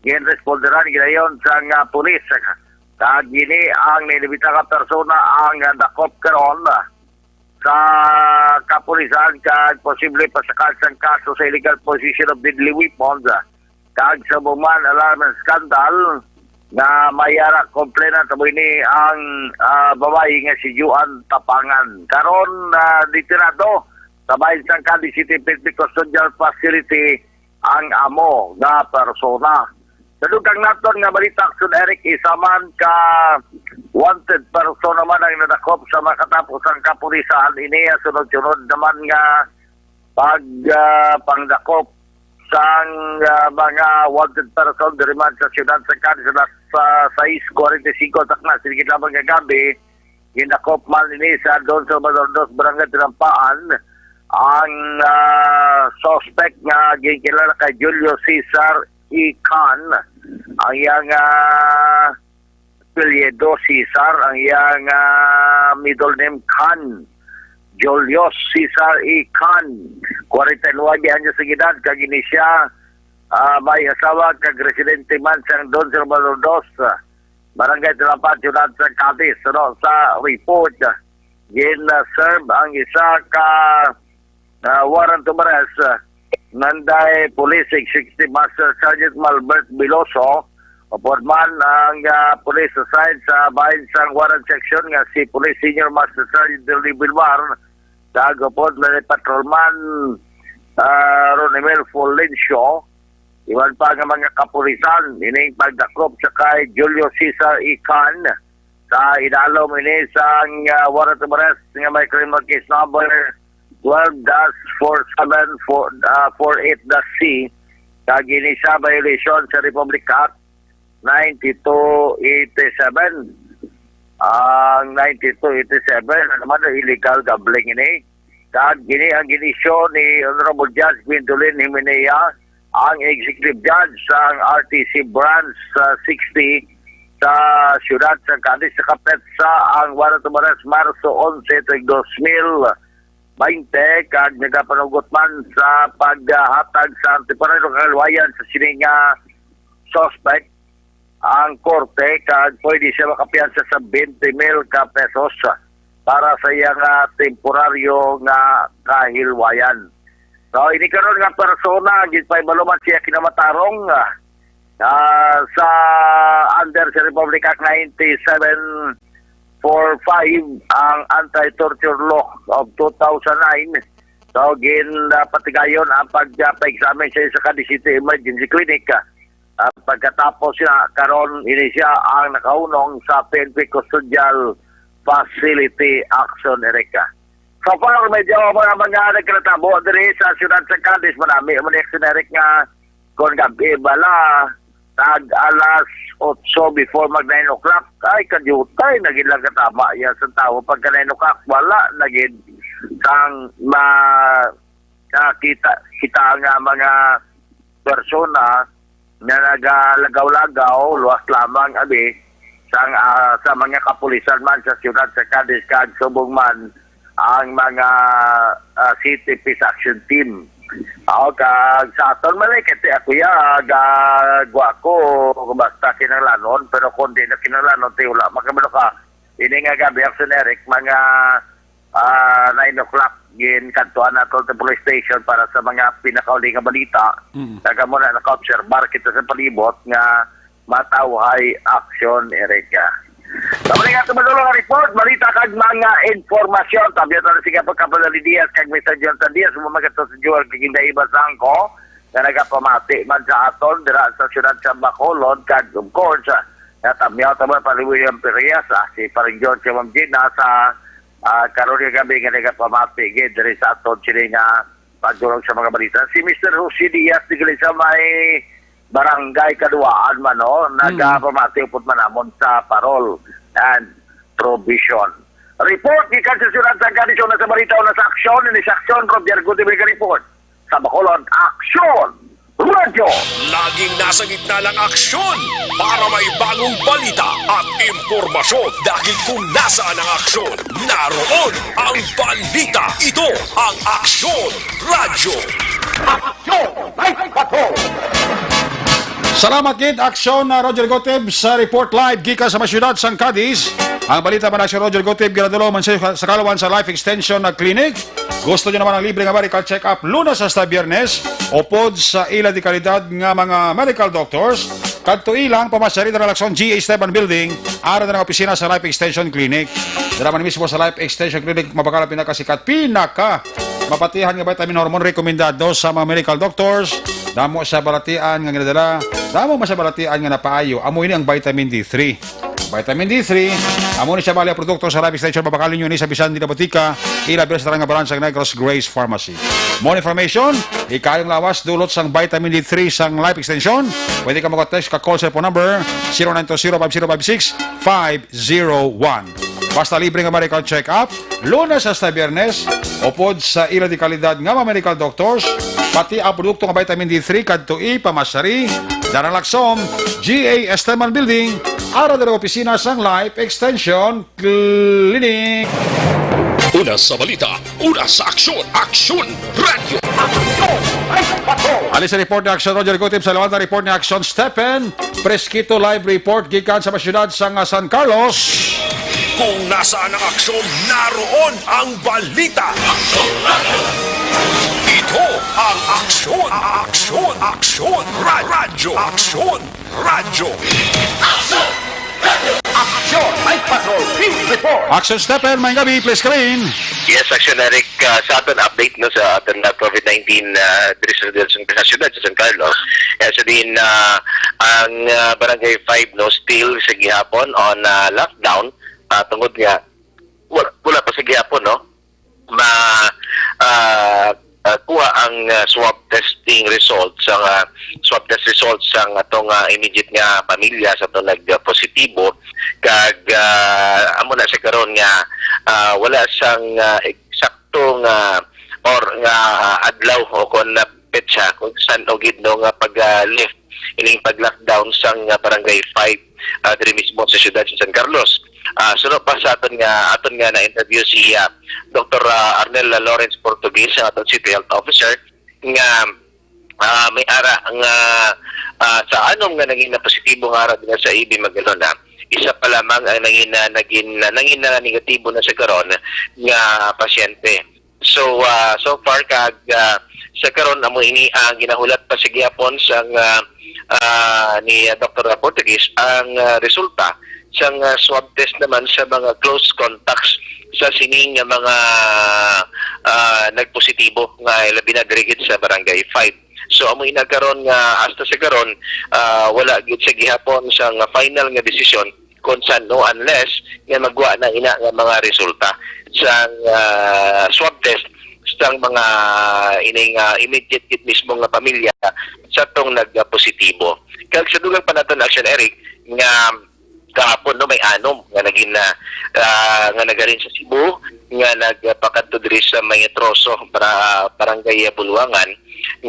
Speaker 11: ginresponderan ginayon sa pulis kag gini ang nilibita ka persona ang dakop karon sa kapulisan kag posible pasakal sang kaso sa illegal possession of deadly weapons kag sa buman alarm skandal na mayara complainant sa ni ang babae nga si Juan Tapangan. Karon ditirado sa bahin sang Cadiz City Public Custodial Facility ang amo nga persona. Sa dugang naton nga balita aksyon Eric isa man ka wanted person naman ang nadakop sa makatapos ang kapulisan iniya sunod-sunod naman nga pangdakop sang mga wanted person diri man sa siyudad sa Cadiz sa 6:45 takna sige lamang nga gabi ginakop man ini sa Don Salvador Dos, barangay Tinampahan ang suspect nga ginkilala kay Julio Cesar E. Khan ang iyang apelyido Cesar ang iyang middle name Khan Julio Cesar E. Khan, 49 anyos sa edad, kagini siya may asawa kag residente man sang Don Salvador Dos, Barangay Talapat, Ciudad sa Cadiz. Ano, sa report, serve ang isa ka warrant of arrest nanday Police Executive Master Sergeant Malbert Biloso, upod man ang police assigned sa bahin sang warrant section nga si Police Senior Master Sergeant Delny Bilbar, upod na patrolman Ronimel Folencio. Iwan pa nga mga kapulisan, ining pagdakrop sa kay Julio Cesar E. Khan sa idalom ini sang warrant of arrest nga may criminal case number 12-47448-C, kagini siya violation sa Republic Act 9287. Ang 9287 naman illegal gambling ini. Kagini ang ginisyo ni Honorable Judge Gwendolyn Jimenea, ang executive judge sa RTC branch 60 sa siyudad sa Cadiz sa Kapetsa. Ang warrant of arrest Marso 11, 2020, kag nagapanugot man sa paghatag sa temporaryo kalwayan sa sining suspect ang korte, kag pwede siya makapiyansa sa 20,000 ka pesos para sa iyang temporaryo nga kahilwayan. So, ini karon nga persona, gitpay maluman siya kinamatarong sa under sa Republic Act 9745, ang Anti-Torture Law of 2009. So, patigayon ang pagpa-examine siya sa Cadiz City Emergency Clinic. Pagkatapos siya, karon ini siya ang nakaunong sa PNP Custodial Facility Action Erika. So far, medyo mga nagkratabo diri sa siyudad sa Cadiz, marami ang exonerik nga kung gabi bala, tag alas 8 before mag 9 o'clock, ay kadyutay, naging lang katama yan sa tao. Pagka 9 o'clock, wala, naging sang kita nga mga persona na nagalagaw-lagaw, luwas lamang abi, sa mga kapulisan man sa siyudad sa Cadiz, kag subong man ang mga City Peace Action Team. Kag sa aton malikit, ako gagwa ko, basta kinalanon, pero kung di na kinalanon, wala makabalo ka. Ini nga gabi, Eric, mga 9 o'clock, kantuan nato sa police station para sa mga pinakauli nga balita. Taga mo na naka-observar kita sa palibot nga matawhay action, Erika. Sabali nga tumadulong ang report, balita kag mga informasyon. Tabi ito na sige pagkapadali Diaz kag Mr. Jonathan Diaz, umamagat sa Joel Kiginda Ibasangko, na nagapamati man sa aton, dira sa syudad sa Bacolod, kag of course, natamyaw tama pa ni William Perias, si Paring George Mamjina sa karon nga gabi nga nagapamati, diri sa aton, sila nga pagdulong sa mga balita. Si Mr. Jose Diaz, tigil sa may barangay Kaduaan man, no? Nagpamati upod man namon sa parol and provision. Report gikan sa siyudad sa Cadiz na sa balita na sa aksyon, ni sa aksyon Roger Gutibig report sa Bacolod Aksyon Radio.
Speaker 9: Laging nasa gitna ng aksyon para may bagong balita at impormasyon, dahil kung nasaan ang aksyon, naroon ang balita. Ito ang Aksyon Radio.
Speaker 11: Aksyon! Live Patrol!
Speaker 2: Salamat gid aksyon na Roger Goteb sa report live gikan sa masyudad sang Cadiz. Ang balita man si Roger Goteb ginadulo man sa Kalawan sa Life Extension na Clinic. Gusto niyo naman ang libre nga medical check-up Lunes hasta Biyernes, upod sa ila di kalidad nga mga medical doctors. Kadto ilang pamasari na relaksyon GA Esteban Building, ara na ng opisina sa Life Extension Clinic. Dira man mismo sa Life Extension Clinic mabakala pinakasikat, mapatihan nga vitamin hormone rekomendado sa mga medical doctors. Damo sa balatian nga ginadala, damo sa balatian nga napaayo. Amo ini ang vitamin D3. Vitamin D3, amo ni siya bali ang produkto sa Life Extension, mabakalin nyo ni sa bisan di na botika, ilabir sa tarang nga branch sa Negros Grace Pharmacy. More information, ikayong lawas dulot sang vitamin D3 sang Life Extension. Pwede ka mag-text ka call sa phone number 0920-5056-501. Basta libre nga medical check-up, Lunes hasta Biyernes, upod sa ila di kalidad nga mga medical doctors, pati ang produkto nga vitamin D3 kadto pamasari, Darang Laksom, GA Esteban Building, ara ng opisina sang Life Extension Clinic.
Speaker 1: Una sa balita, una sa aksyon, Aksyon Radio.
Speaker 2: Ali sa report ni Action Roger Gutib sa lawat na report ni Action Stephen Presquito live report gikan sa masyudad sa San Carlos.
Speaker 9: Kung nasaan ang aksyon, naroon ang balita. Ito ang aksyon, aksyon, aksyon, radyo, aksyon, radyo.
Speaker 2: Action Stephen, may gabi, please come in.
Speaker 12: Yes, Action Eric, sa aton update no sa aton COVID-19 distribution sa syudad sa San Carlos. So din ang Barangay 5 no still sa gihapon on lockdown tungod nga wala pa sa gihapon no kuha ang swab testing results sa swab test results sa atong immediate nga pamilya sa atong nagpositibo kag amo na sa karon nga wala sang eksaktong or nga adlaw o kon na petsa kung saan o gidno nga pag-lift ining pag-lockdown sang Barangay 5 diri mismo sa siyudad sa San Carlos. Sunod pa sa aton nga na-interview si Dr. Arnel Lawrence Portuguese, ang aton City Health Officer, nga may ara nga sa anom nga naging na positibo nga ara din sa EB Magalona, isa pa lamang ang naging negatibo na sa karon nga pasyente. So far kag sa karon amo ini ang ginahulat pa sa gihapon sang ni Dr. Portuguese ang resulta sang swab test naman sa mga close contacts sa sining nga mga nagpositibo nga labi na diri sa Barangay 5. So amo inagkaron nga hasta sa karon wala gid sa gihapon sang final nga desisyon kung saan no unless nga magwa na ina nga mga resulta sang swab test sang mga ining immediate kit mismo nga pamilya sa tong nagpositibo. Kag sa dugang panaton Action Eric nga kahapon no may anom nga naging nga nagarin sa Cebu nga nagpakadto diri sa may troso para Barangay Buluangan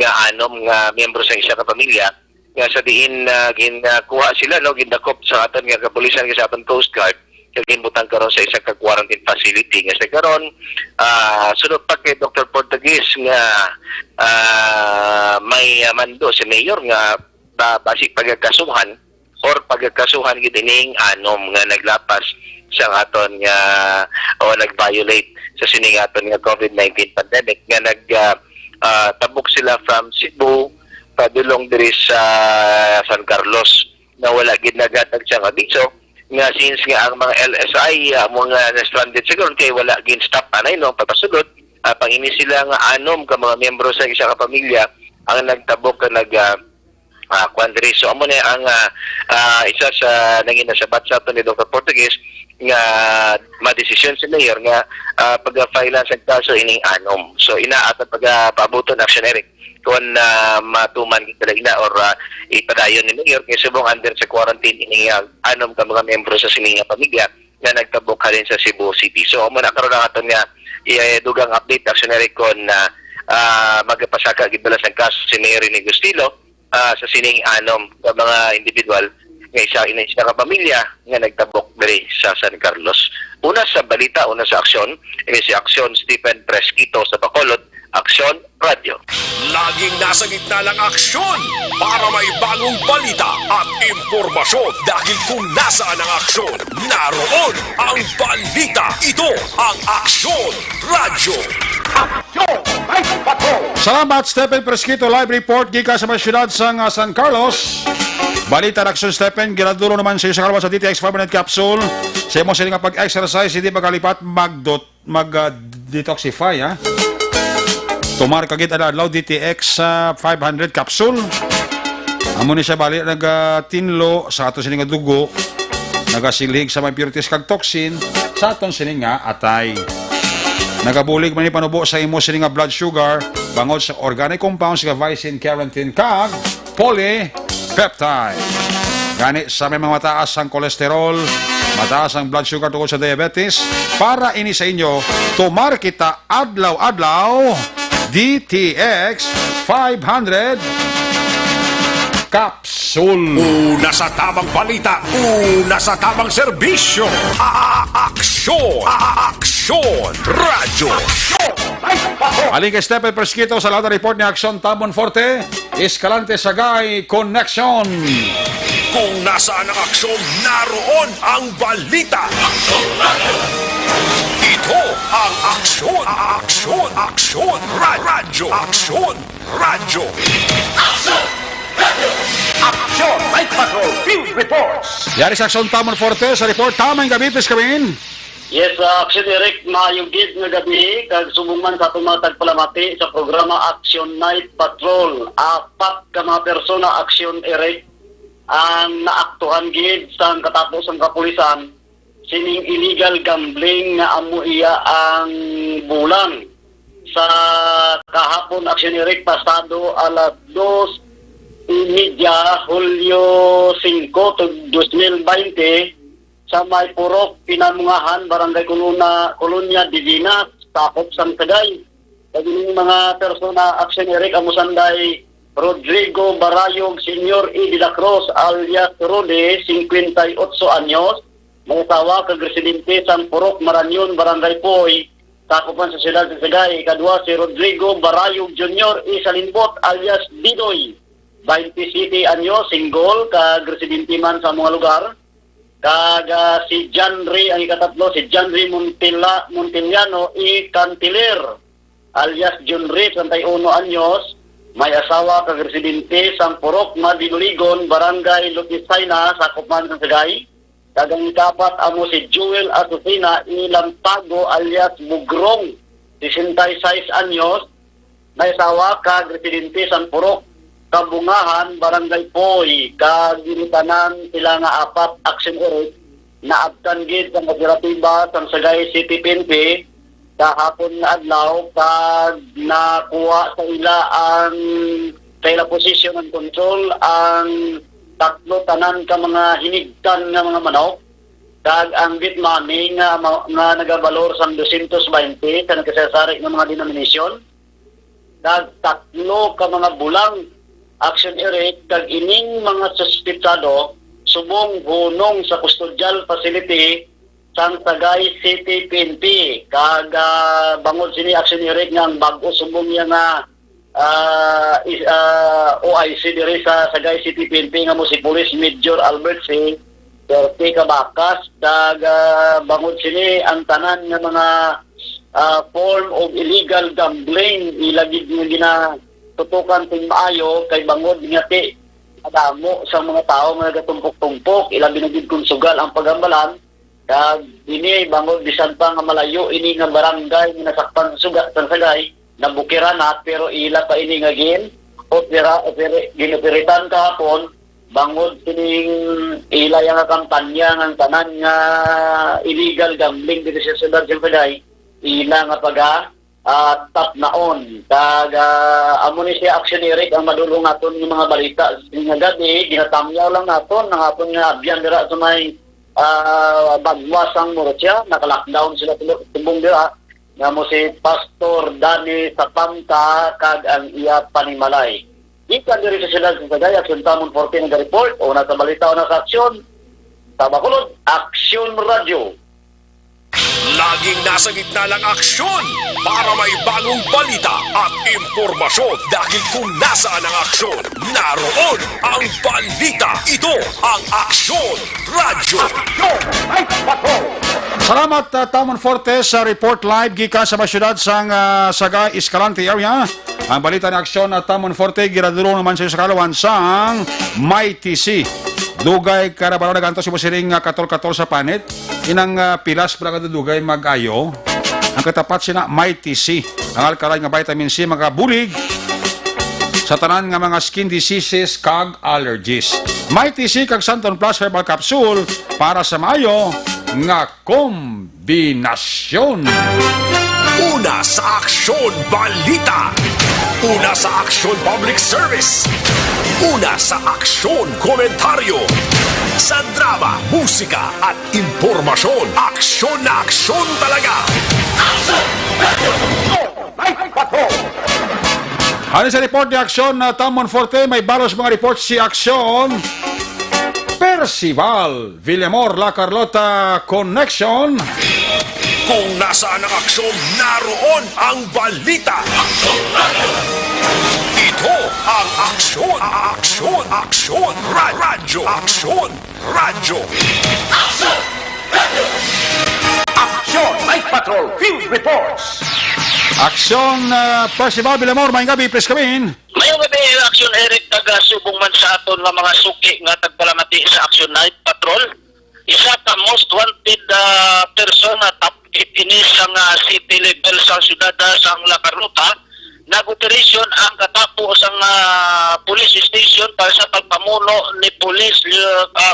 Speaker 12: nga anom nga miyembro sa isa ka pamilya nga sa diin kuha sila no gindakop sa aton nga kapulisan sa aton Coast Guard kag ginbutang karon sa isa ka quarantine facility nga sa karon sunod pa kay Dr. Portuguese nga may mando si mayor nga basik pagkasuhan or pagkasuhan gid ining anom nga naglapas sa aton nga o nag-violate sa sining aton nga COVID-19 pandemic nga tabok sila from Cebu padulong diri sa San Carlos na wala gid nagatag siyang abiso nga since nga ang mga LSI mga na-stranded siguro kay wala gid stop anay no papasulod pangini sila nga anom ka mga miyembro sa isa ka pamilya ang nagtabok ka quandary. So amo na ang isa sa nangin na sabat sa aton ni Dr. Portuguese nga madesisyon si mayor nga pag-file sa kaso ining anom. So inaatan pag-pabuton Action Eric kung matuman kita na or ipadayon ni mayor kay subong under sa quarantine ining anom ka mga miyembro sa sining pamilya nga nagtabok halin sa Cebu City. So amo na karon ang aton nga dugang update Action Eric kon magpasaka gid bala sa kaso si Mayor ni Gustilo sa sining anom ka mga individual nga isa ka pamilya nga nagtabok diri sa San Carlos. Una sa balita, una sa aksyon, si Aksyon Stephen Presquito sa Bacolod, Aksyon Radio.
Speaker 9: Laging nasa gitna ng aksyon para may bagong balita at impormasyon. Dahil kung nasaan ang aksyon, naroon ang balita. Ito ang Aksyon Radio.
Speaker 2: Salamat Stephen Presquito live report gikan sa masyudad sa San Carlos. Balita ng Action Stephen, ginaduro naman sa kalwa sa DTX 500 capsule. Sa imo sila nga pag-exercise, hindi magkalipat mag-detoxify ha. Tumar kagit adlaw DTX 500 capsule. Amo ni siya bali nag-tinlo sa ato sining dugo, nagasilhig sa may impurities kag toxin sa aton sining nga atay. Nagabulig man ni panubo sa imo sining nga blood sugar bangod sa organic compounds nga vicin, carotene kag polypeptide. Gani sa may mga mataas ang kolesterol, mataas ang blood sugar tungkol sa diabetes, para ini sa inyo, tumar kita adlaw-adlaw DTX 500 Capsule.
Speaker 9: Una sa tamang balita, una sa tamang serbisyo. Aksyon! Aksyon! Radyo!
Speaker 2: Aling kay Stephen Presquito sa lahat ng report ni Aksyon Tamon Forte, Escalante Sagay Connection.
Speaker 9: Kung nasaan ang aksyon, naroon ang balita. Ito ang aksyon! Aksyon! Aksyon! Radyo! Aksyon! Radyo!
Speaker 11: Action! Night Patrol Field Reports!
Speaker 2: Yari sa Aksyon Tamon Forte sa report. Tamang gabi, please come in.
Speaker 13: Yes, Action Eric, maayong gid nga gabi, kag subuman sa tumatag palamati sa programa Action Night Patrol. Apat ka mga persona, Action Eric, ang naaktuhan gid sa katapos ang kapulisan, sining illegal gambling nga amo iya ang bulan. Sa kahapon, Action Eric, pasado alas 2:30, Hulyo 5, 2020, sa may Purok, Pinamungahan, Barangay Colonia Divina, Takop, Santagay. Kaya mga persona, Action Eric, amusanday Rodrigo Barayog Senior E. de la Cruz alias Rode, 58 anyos, may asawa, kag-residente sa Purok, Maranyon, Barangay Poy, Takopan sa Siyudad ng Sagay. Kadua, si Rodrigo Barayog Jr. E. Salimbot alias Bidoy, 27 anyos, single, kag-residente man sa mga lugar. Kaga si John Ray, ang ikatatlo, si John Ray Montiliano E. Cantiler, alias John Ray, 31 anyos, may asawa, kag-residente sa Purok, Madinuligon, Barangay Lutisayna, Sakupan ng Sagay. Kagang ikapat, amo si Joel Asusina E. Lampago, alias Bugrong, 66 anyos, may asawa, kag-residente sa Purok, Kabungahan, Barangay Poy, kaginitanan sila nga apat, Action Eric, na abtan gid ang operatiba sa Sagay City PNP, kahapon nga adlaw, kag nakuha sa ila ang sa ila posisyon ng control ang tatlo tanan ka mga hinigtan nga mga manok, kag ang bit money nga nagabalor sa 220 sa nagkasasari ng mga denominasyon, kag tatlo ka mga bulang, Action Eric, kag ining mga suspitsado subong hunong sa custodial facility sang Sagay City PNP, kag bangod sini Action Eric nga bago subong niya nga OIC diri sa Sagay City PNP nga mo si Police Major Albert C. Derte Kabakas, kag bangod sini ang tanan nga mga form of illegal gambling ilagid nga tutukan ting maayo kay bangod ngati adamo sa mga tao nga nagatumpok-tumpok, ilabi na gid kung sugal ang pagambalan, kag ini bangod bisan pa nga malayo ini nga barangay nga nasakpan sugat sa Sagay nabukiran na, pero ila pa ini nga gin ginoperitan kahapon bangod sining ila nga kampanya ng tanan nga illegal gambling dito sa siyudad sa Sagay, ila nga tap naon. Kag amo ni siya Action Eric ang madulong naton yung mga balita nga gabi, ginatamyaw lang naton ng hapon nga abyan dira sa may bagwasang Murcia, naka-lockdown sila tubong dira, nga mo si Pastor Dani Sapamta kag ang iya panimalay. Ikan diri sa sila sa Sagay, Action Tamon 14 nga report, o na sa balita o na sa aksyon, tabakulod, Action Radio.
Speaker 9: Laging nasa gitna ng aksyon para may bagong balita at impormasyon, dahil kung nasaan ang aksyon, naroon ang balita. Ito ang Aksyon Radio.
Speaker 2: Salamat Tamon Forte sa report live gikan sa masyudad sang Sagay Escalante area. Ang balita ni Aksyon na Tamon Forte giraduro naman sa Kalawan sang Mighty Sea. Dugay karabalo naganto si Musiring katol-katol sa panit. Inang pilas para kadudugay mag-ayo. Ang katapat sina Mighty C. Ang alkalay nga vitamin C magabulig sa tanan nga mga skin diseases kag allergies. Mighty C kag Santon Plus Herbal Capsule para sa mayo nga kombinasyon.
Speaker 9: Una sa Aksyon Balita. Una sa Aksyon Public Service. Una sa Aksyon Komentaryo. Sa drama, musika at impormasyon. Aksyon na aksyon talaga. Aksyon!
Speaker 2: Ano sa report ni Aksyon na Tamon Forte, may balos mga report si Aksyon. Percival Villamor La Carlota Connection.
Speaker 9: Kung nasaan ang aksyon, naroon ang balita. Ito ang aksyon, aksyon, aksyon, radyo, aksyon, radyo. Aksyon, Night Patrol, Field Reports.
Speaker 2: Aksyon Percival Villamor, may gabi, please come in.
Speaker 12: Mayong gabi, Aksyon Eric, taga-subong man sa aton nga mga suki nga tagpalamati sa Aksyon Night Patrol. Isa ka most wanted person na top 8 ini sa city level sa syudad sa La Carlota. Nag-operasyon ang katapo sa police station para sa pagpamuno ni Police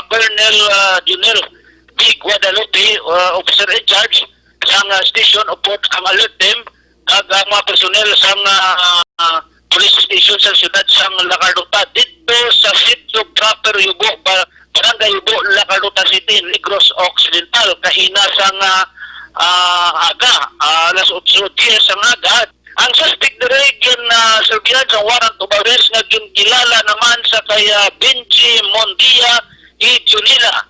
Speaker 12: Colonel Junel B. Guadalupe, officer in charge sa station upod ang alert team kag ang mga personel sa police station sa syudad sa La Carlota dito sa sitio proper Yubo, Barangay Yubo, La Carlota City, Negros Occidental. Kahina sa aga, alas 8:10 sa aga. Ang suspect dire serbihan sa warrant of arrest nga kilala naman sa kaya Benji Mondia y Junila.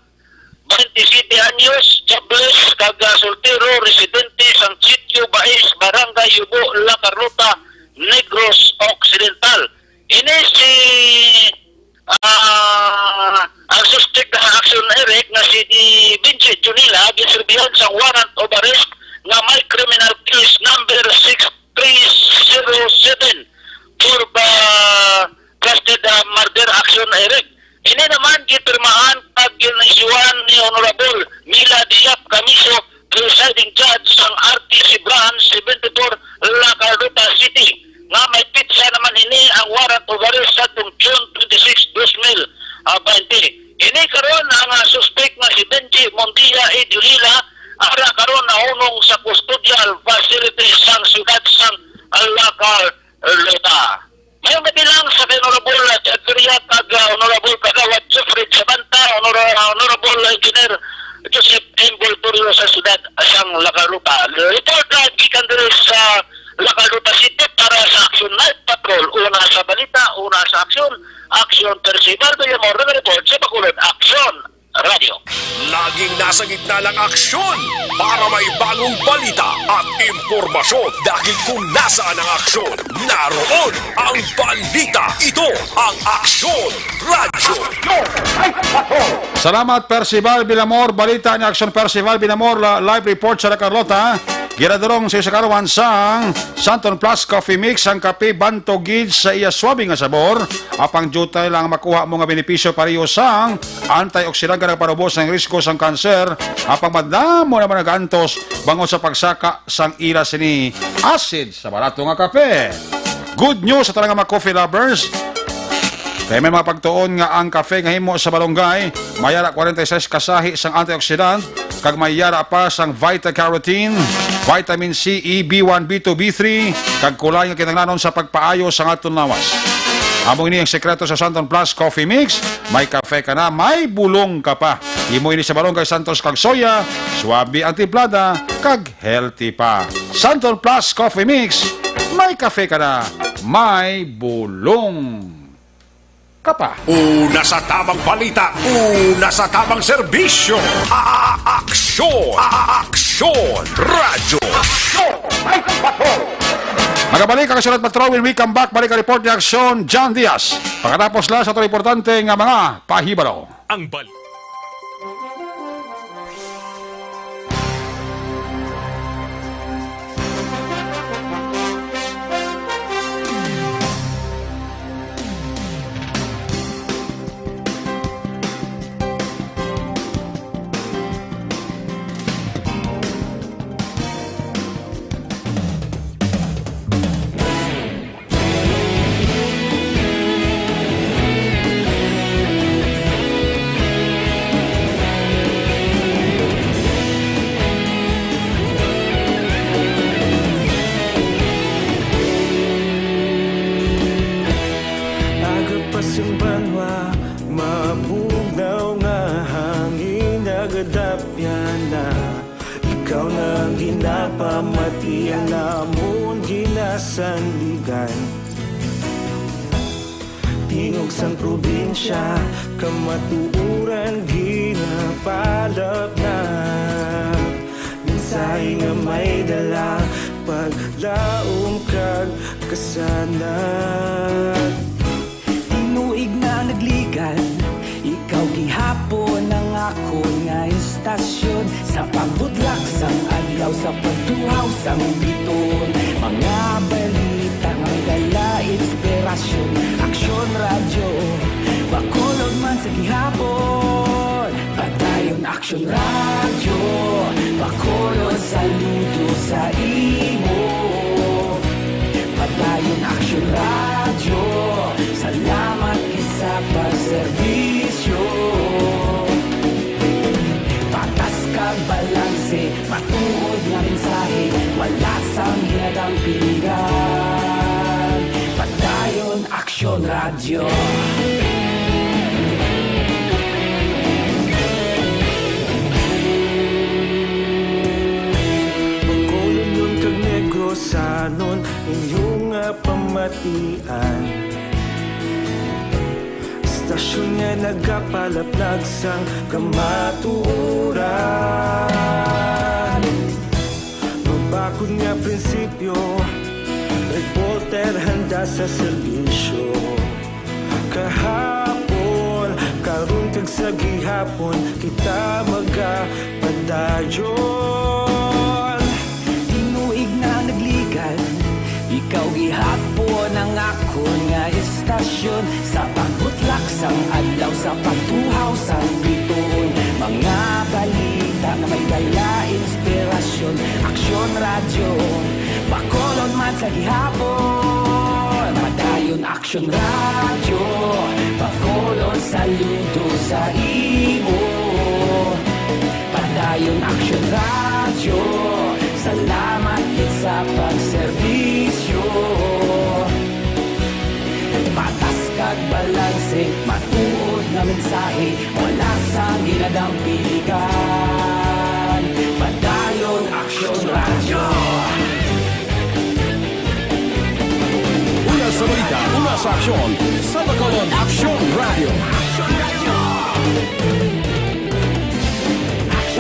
Speaker 12: 27 anyos, jobless, kaga soltero, residente sa sitio Bais, Barangay Yubo, La Carlota, Negros Occidental. Ini si ang suspect na Aksyon Eric na si Benji Junila giserbihan sa warrant of arrest nga may criminal case number 6307 for trusted murder Aksyon Eric. Ini naman gipirmahan pag ginisuan ni Honorable Mila Diap Camiso, presiding judge ng RTC branch 74 La Carlota City. Nga may pitsa naman ini ang warrant of arrest sa June 26, 2020. Ini karon ang suspect nga si Benji Montia e Junila ara karon na unong sa custodial facility sang syudad sang La Carlota. Mayong bilang sa Honorable Adveria kag Honorable Kagawad Jeffrey Sabanta, Honorable Engineer Joseph M. Boltorio sa syudad sang La Carlota. Report na gikan diri sa La Carlota City para sa Aksyon Night Patrol. Una sa balita, una sa aksyon. Aksyon Percival Villamor na report sa Bacolod Aksyon Radio.
Speaker 9: Laging nasa gitna ng aksyon para may bagong balita at impormasyon. Dahil kung nasaan ang aksyon, naroon ang balita. Ito ang Aksyon Radio.
Speaker 2: Salamat Percival Villamor, balita ni Aksyon Percival Villamor, live report sa La Carlota. Giradurong sa isakaruan sang Santon Plus Coffee Mix ang kape bantogid sa iya swabe nga sabor. Apang jutay lang makuha mo nga benepisyo pariyo sang antioxidant nga nagparubos ng risko sang kanser. Apang madamo naman nagantos bangon sa pagsaka sang ira sini acid sa barato nga kape. Good news sa talaga mga coffee lovers. Kaya may mga pagtuon nga ang kafe nga himo sa balonggay, mayara 46 kasahi sang antioxidant, kag mayara pa sang Vita-Carotene, vitamin C, E, B1, B2, B3, kag kulay nga kinahanglanon sa pagpaayo sa aton lawas. Amo ini ang sekreto sa Santon Plus Coffee Mix, may kafe ka na, may bulong ka pa. Imo ini sa balonggay Santos kag soya, swabe ang timplada, kag healthy pa. Santon Plus Coffee Mix, may kafe ka na, may bulong kapa.
Speaker 9: Una sa tamang balita, una sa tamang serbisyo. Aksyon! Aksyon! Radyo!
Speaker 2: Magabalik ang Kasunod Patrol when we come back. Balik ang report ni Aksyon John Diaz. Pagkatapos lang sa ito importante nga mga pahibalo.
Speaker 3: Ang balita.
Speaker 14: tingog sang probinsya, kamatuuran ginapalap na. Minsay nga may dala, paglaom kag kasanag.
Speaker 15: Tinuig na nagligan, ikaw gihapon ang ako nga istasyon. Sa pagbudlak sang adlaw, sa pagtuhaw sang biton, mga balita nga dala inspirasyon. Aksyon radyo, bakulod man sa gihapon. Padayon aksyon radyo, bakulod saludo sa imo. Padayon aksyon radyo, salamat sa pagserbisyo. Patas kag balanse, matuod nga mensahe, wala sang hinadang piligan. Padayon aksyon radyo.
Speaker 14: Pagkulon yun kag negosanon, inyong pamatian. Stasyon nga nagapalaplag sang kamatuuran. Mabakod nga prinsipyo, reporter handa sa serbisyo. Kahapon, karon kag sa gihapon, kita magapadayon.
Speaker 15: Tinuig na nagligan, ikaw gihapon ang ako nga istasyon. Sa pagbutlak sang adlaw, sa pagtuhaw sang biton, mga balita na may dala inspirasyon. Aksyon radyo, bakolon man sa gihapon. Padayon aksyon radyo, bakolon saludo sa imo. Padayon aksyon radyo, salamat sa pagserbisyo. Patas kag balanse, matuod na mensahe, wala sang ginadang piligan. Padayon aksyon radyo.
Speaker 2: Una sa balita, una sa aksyon, sa Bacolod Aksyon Radio.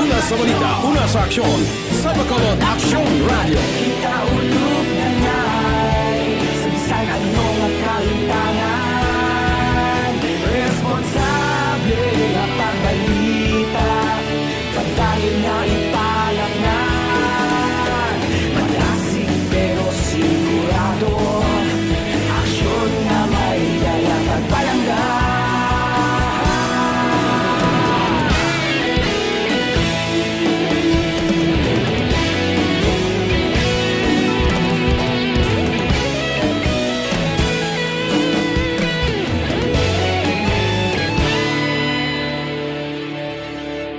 Speaker 2: Una sa balita, una sa aksyon, sa Bacolod Aksyon Radio.
Speaker 15: Kita ulog na ngay, sabisan ano nga kalintangan. Responsable nga pagbalita, pagdayon na ipalaknan. Malasig pero sigurado, aksyon nga may dala pagpalanggan.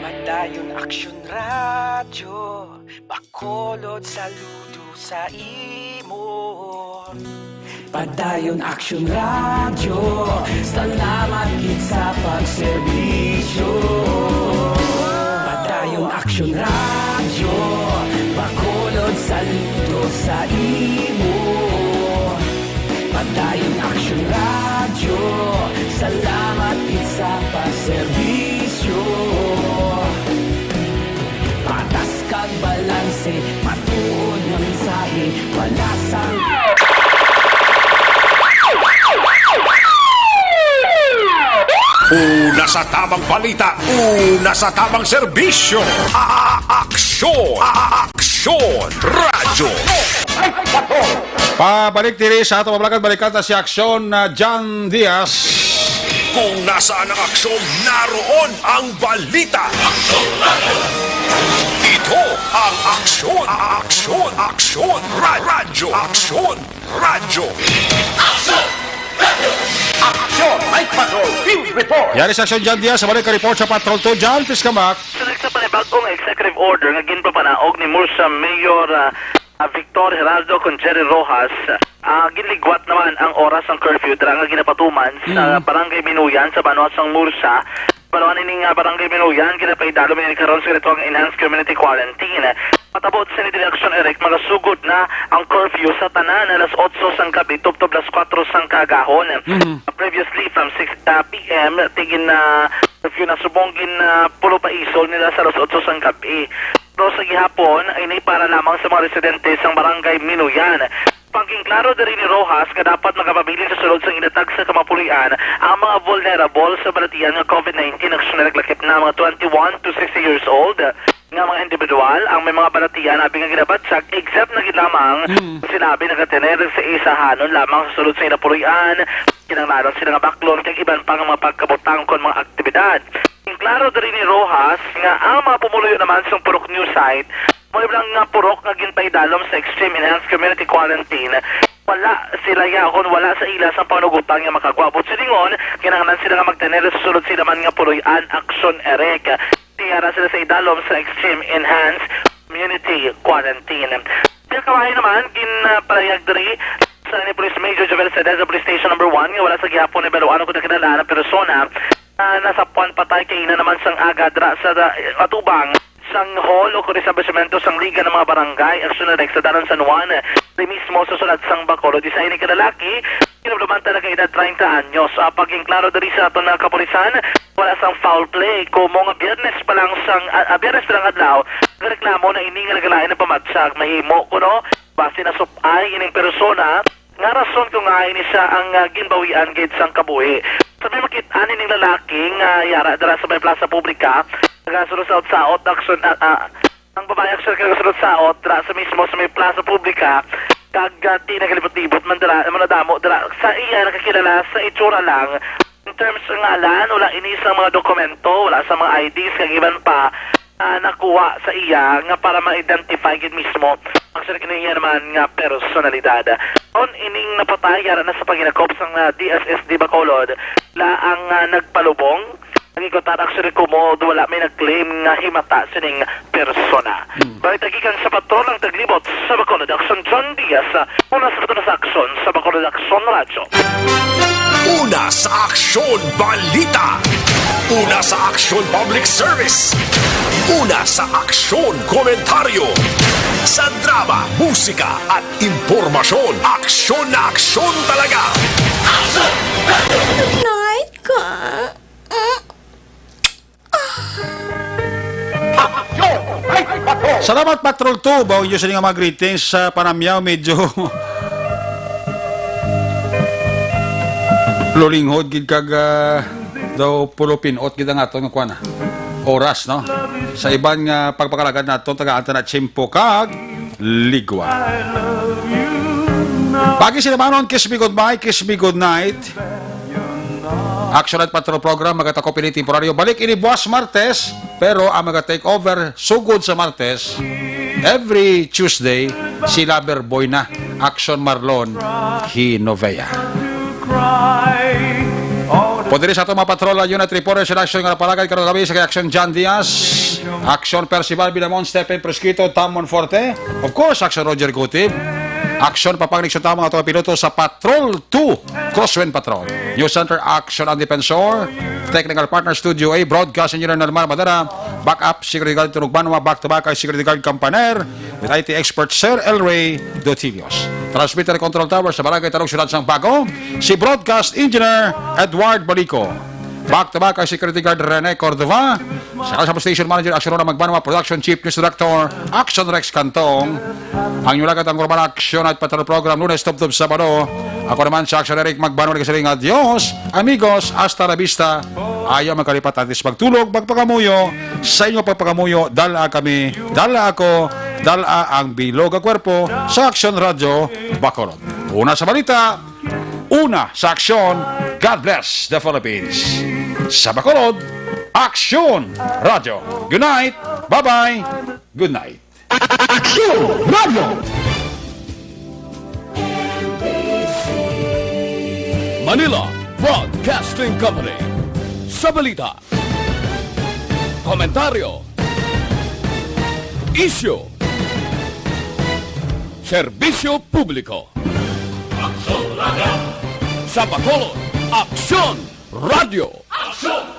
Speaker 15: Padayon aksyon radyo, bakolod saludo sa imo. Padayon aksyon radyo, salamat gid sa pagserbisyo. Padayon aksyon radyo, bakolod saludo sa imo. Padayon aksyon radyo, salamat gid sa pagserbisyo. Patas kag balanse, matuod nga mensahe, wala sang
Speaker 9: Una sa tamang balita, una sa tamang serbisyo. Aksyon! Aksyon! Radyo!
Speaker 2: Pabalik diri sa ato mabalakan balikan si aksyon na John Diaz.
Speaker 9: Kung nasaan ang aksyon, naroon ang balita. Ito ang aksyon! Aksyon! Aksyon! Radyo! Aksyon! Radyo! Aksyon!
Speaker 11: Aksyon! Night Patrol! Field Report!
Speaker 2: Yari sa aksyon John Diaz, sa balik ka-report sa Patrol 2. John, please come back.
Speaker 10: Sunod sa panibagong executive order nga ginpapanaog ni Mursa Mayor Victor Geraldo con Jerry Rojas, ginligwat naman ang oras ng curfew dira nga ginapatuman sa Barangay Binuyan sa Banuasang Mursa. Palawan ining Barangay Binuyan, kinapaidalo may karon sa ganito ang enhanced community quarantine. Matabot sa Direction Eric, magasugod na ang curfew sa tanan alas 8 sang gabi, tubtob alas 4 sang kagahon. Previously, from 6 p.m., tigin na curfew na subonggin na pulo pa isol nila sa alas 8 sang gabi. Pero sa gihapon, ay para lamang sa mga residente sang barangay Minuyan. Pagking klaro na rin ni Rojas nga dapat magkapabilin sa sulod sang inatag sa kamapulian ang mga vulnerable sa balatian ng COVID-19 na naglakip na mga 21 to 60 years old nga mga individual ang may mga balatian na nga ginabadsag except na lamang sinabi nagatener sa isahanon lamang sa sulod sa inapulian kinanglaran sila nga baklon kag iban pang mga pagkabutang kon mga aktibidad. Klaro na rin ni Rojas nga ang mga pumuluyo naman sa Purok News site muli lang nga purok nga gintay dalom sa Extreme Enhanced Community Quarantine. Wala sila yakon, wala sa ila sa panugutang nga makagwabot silingon, kinahanglan sila nga magtener sa sulod sila man nga puloy-an Action Erek. Tiyara sila sa idalom sa Extreme Enhanced Community Quarantine. Pagkawahin naman, ginpalayag diri sa ni Police Major Jovel Cedez sa Police Station No. 1 nga wala sa gihapon ni Beluano kung nakinala na persona nasa puan patay kay ina naman sang agadra sa atubang sang hall o kung establishmento sang Liga ng mga Barangay Action Erek sa Daran San Juan di mismo sa sulat sang Bacolod isa ini kalalaki kinablaman talaga edad 30 anyos paging klaro dari sa aton na kapulisan wala sang foul play kung mga biyernes pa lang adlaw reklamo na iningal galain na pamadsag mahimo kuno base na supay ining persona nga rason kung nga ini siya ang ginbawian gid sang kabuhi. Sabi makita ning lalaki nga yara dara sa may plaza publika nagasunod sa saot action ang babae action nagasunod sa saot dara sa mismo sa may plaza publika kag di nagalibot-libot man dara manadamo dara sa iya nakakilala sa itsura lang in terms ng ngalan wala ini sa mga dokumento wala sa mga IDs kag iban pa nakuha sa iya nga para ma-identify gid mismo ang sarkiniya naman nga personalidad. On ining napatay yara na sa paginakop sang DSSD Bacolod la ang nagpalubong ang ikotar actually kumo wala may nag-claim nga himata sining persona. Balik tagikan sa patrol ang taglibot sa Bacolod Action John Diaz una sa patrol sa aksyon sa Bacolod Action Radio.
Speaker 9: Una sa Aksyon Balita. Una sa Aksyon Public Service. Una sa Aksyon Komentaryo. Sa drama, musika at impormasyon. Aksyon na aksyon talaga. Aksyon!
Speaker 16: Night ka.
Speaker 2: Salamat Patrol 2. Bawa nyo sa mga greetings sa Panamyaw. Medyo lulinghod gid kag daw pulupinot gid nga aton kuan oras no sa iban nga pagpakalagad nato taga-anta na tiyempo kag ligwa. Pagi sila manon, kiss me goodbye, kiss me good night. Action at Patrol program magatako pili temporaryo balik ini buwas Martes pero ang maga-take over sugod sa Martes every Tuesday si Loverboy na Action Marlon Hinovea. Podiri sa ito mga patrola unit reporter sa action nga napalagay karon gabi sa Action John Diaz, Action Percival Binamon, Stephen Presquito, Tamon Forte, of course Action Roger Gutib, Action Papangnik sa tamang mga piloto sa Patrol 2 Crosswind Patrol, News Center Action ang Defensor, Technical Partner Studio A, Broadcast Engineer Normal Madara, Backup Security Guard Turugbanwa, Back to Back ay Security Guard Campaner, with IT Expert Sir Elray Dotilios. Transmitter Control Tower sa Barangay Tarong Syudad sang Bago, si Broadcast Engineer Edward Balico. Back to back ay Security Guard Rene Cordova, sa Station Manager Action Rona Magbanwa, Production Chief News Director Action Rex Cantong. Ang nyulagat ang Global Action at Patrol Program Lunes Top Sabado. Ako naman sa Action Eric Magbanwa nagsaling adios, amigos, hasta la vista. Ayaw magkalipat atis magtulog, magpagamuyo. Sa inyo pagpagamuyo, dala kami, dala ako, dala ang bilog ang kwerpo sa Action Radio Bacolod. Una sa balita, una sa aksyon, God bless the Philippines. Sa Bacolod, Action Radio. Good night, bye-bye, good night. Action Radio!
Speaker 1: Manila Broadcasting Company. Sa balita, komentaryo, isyu, serbisyo publiko. Aksyon Radio! Sa Bacolod, Aksyon Radio! Aksyon!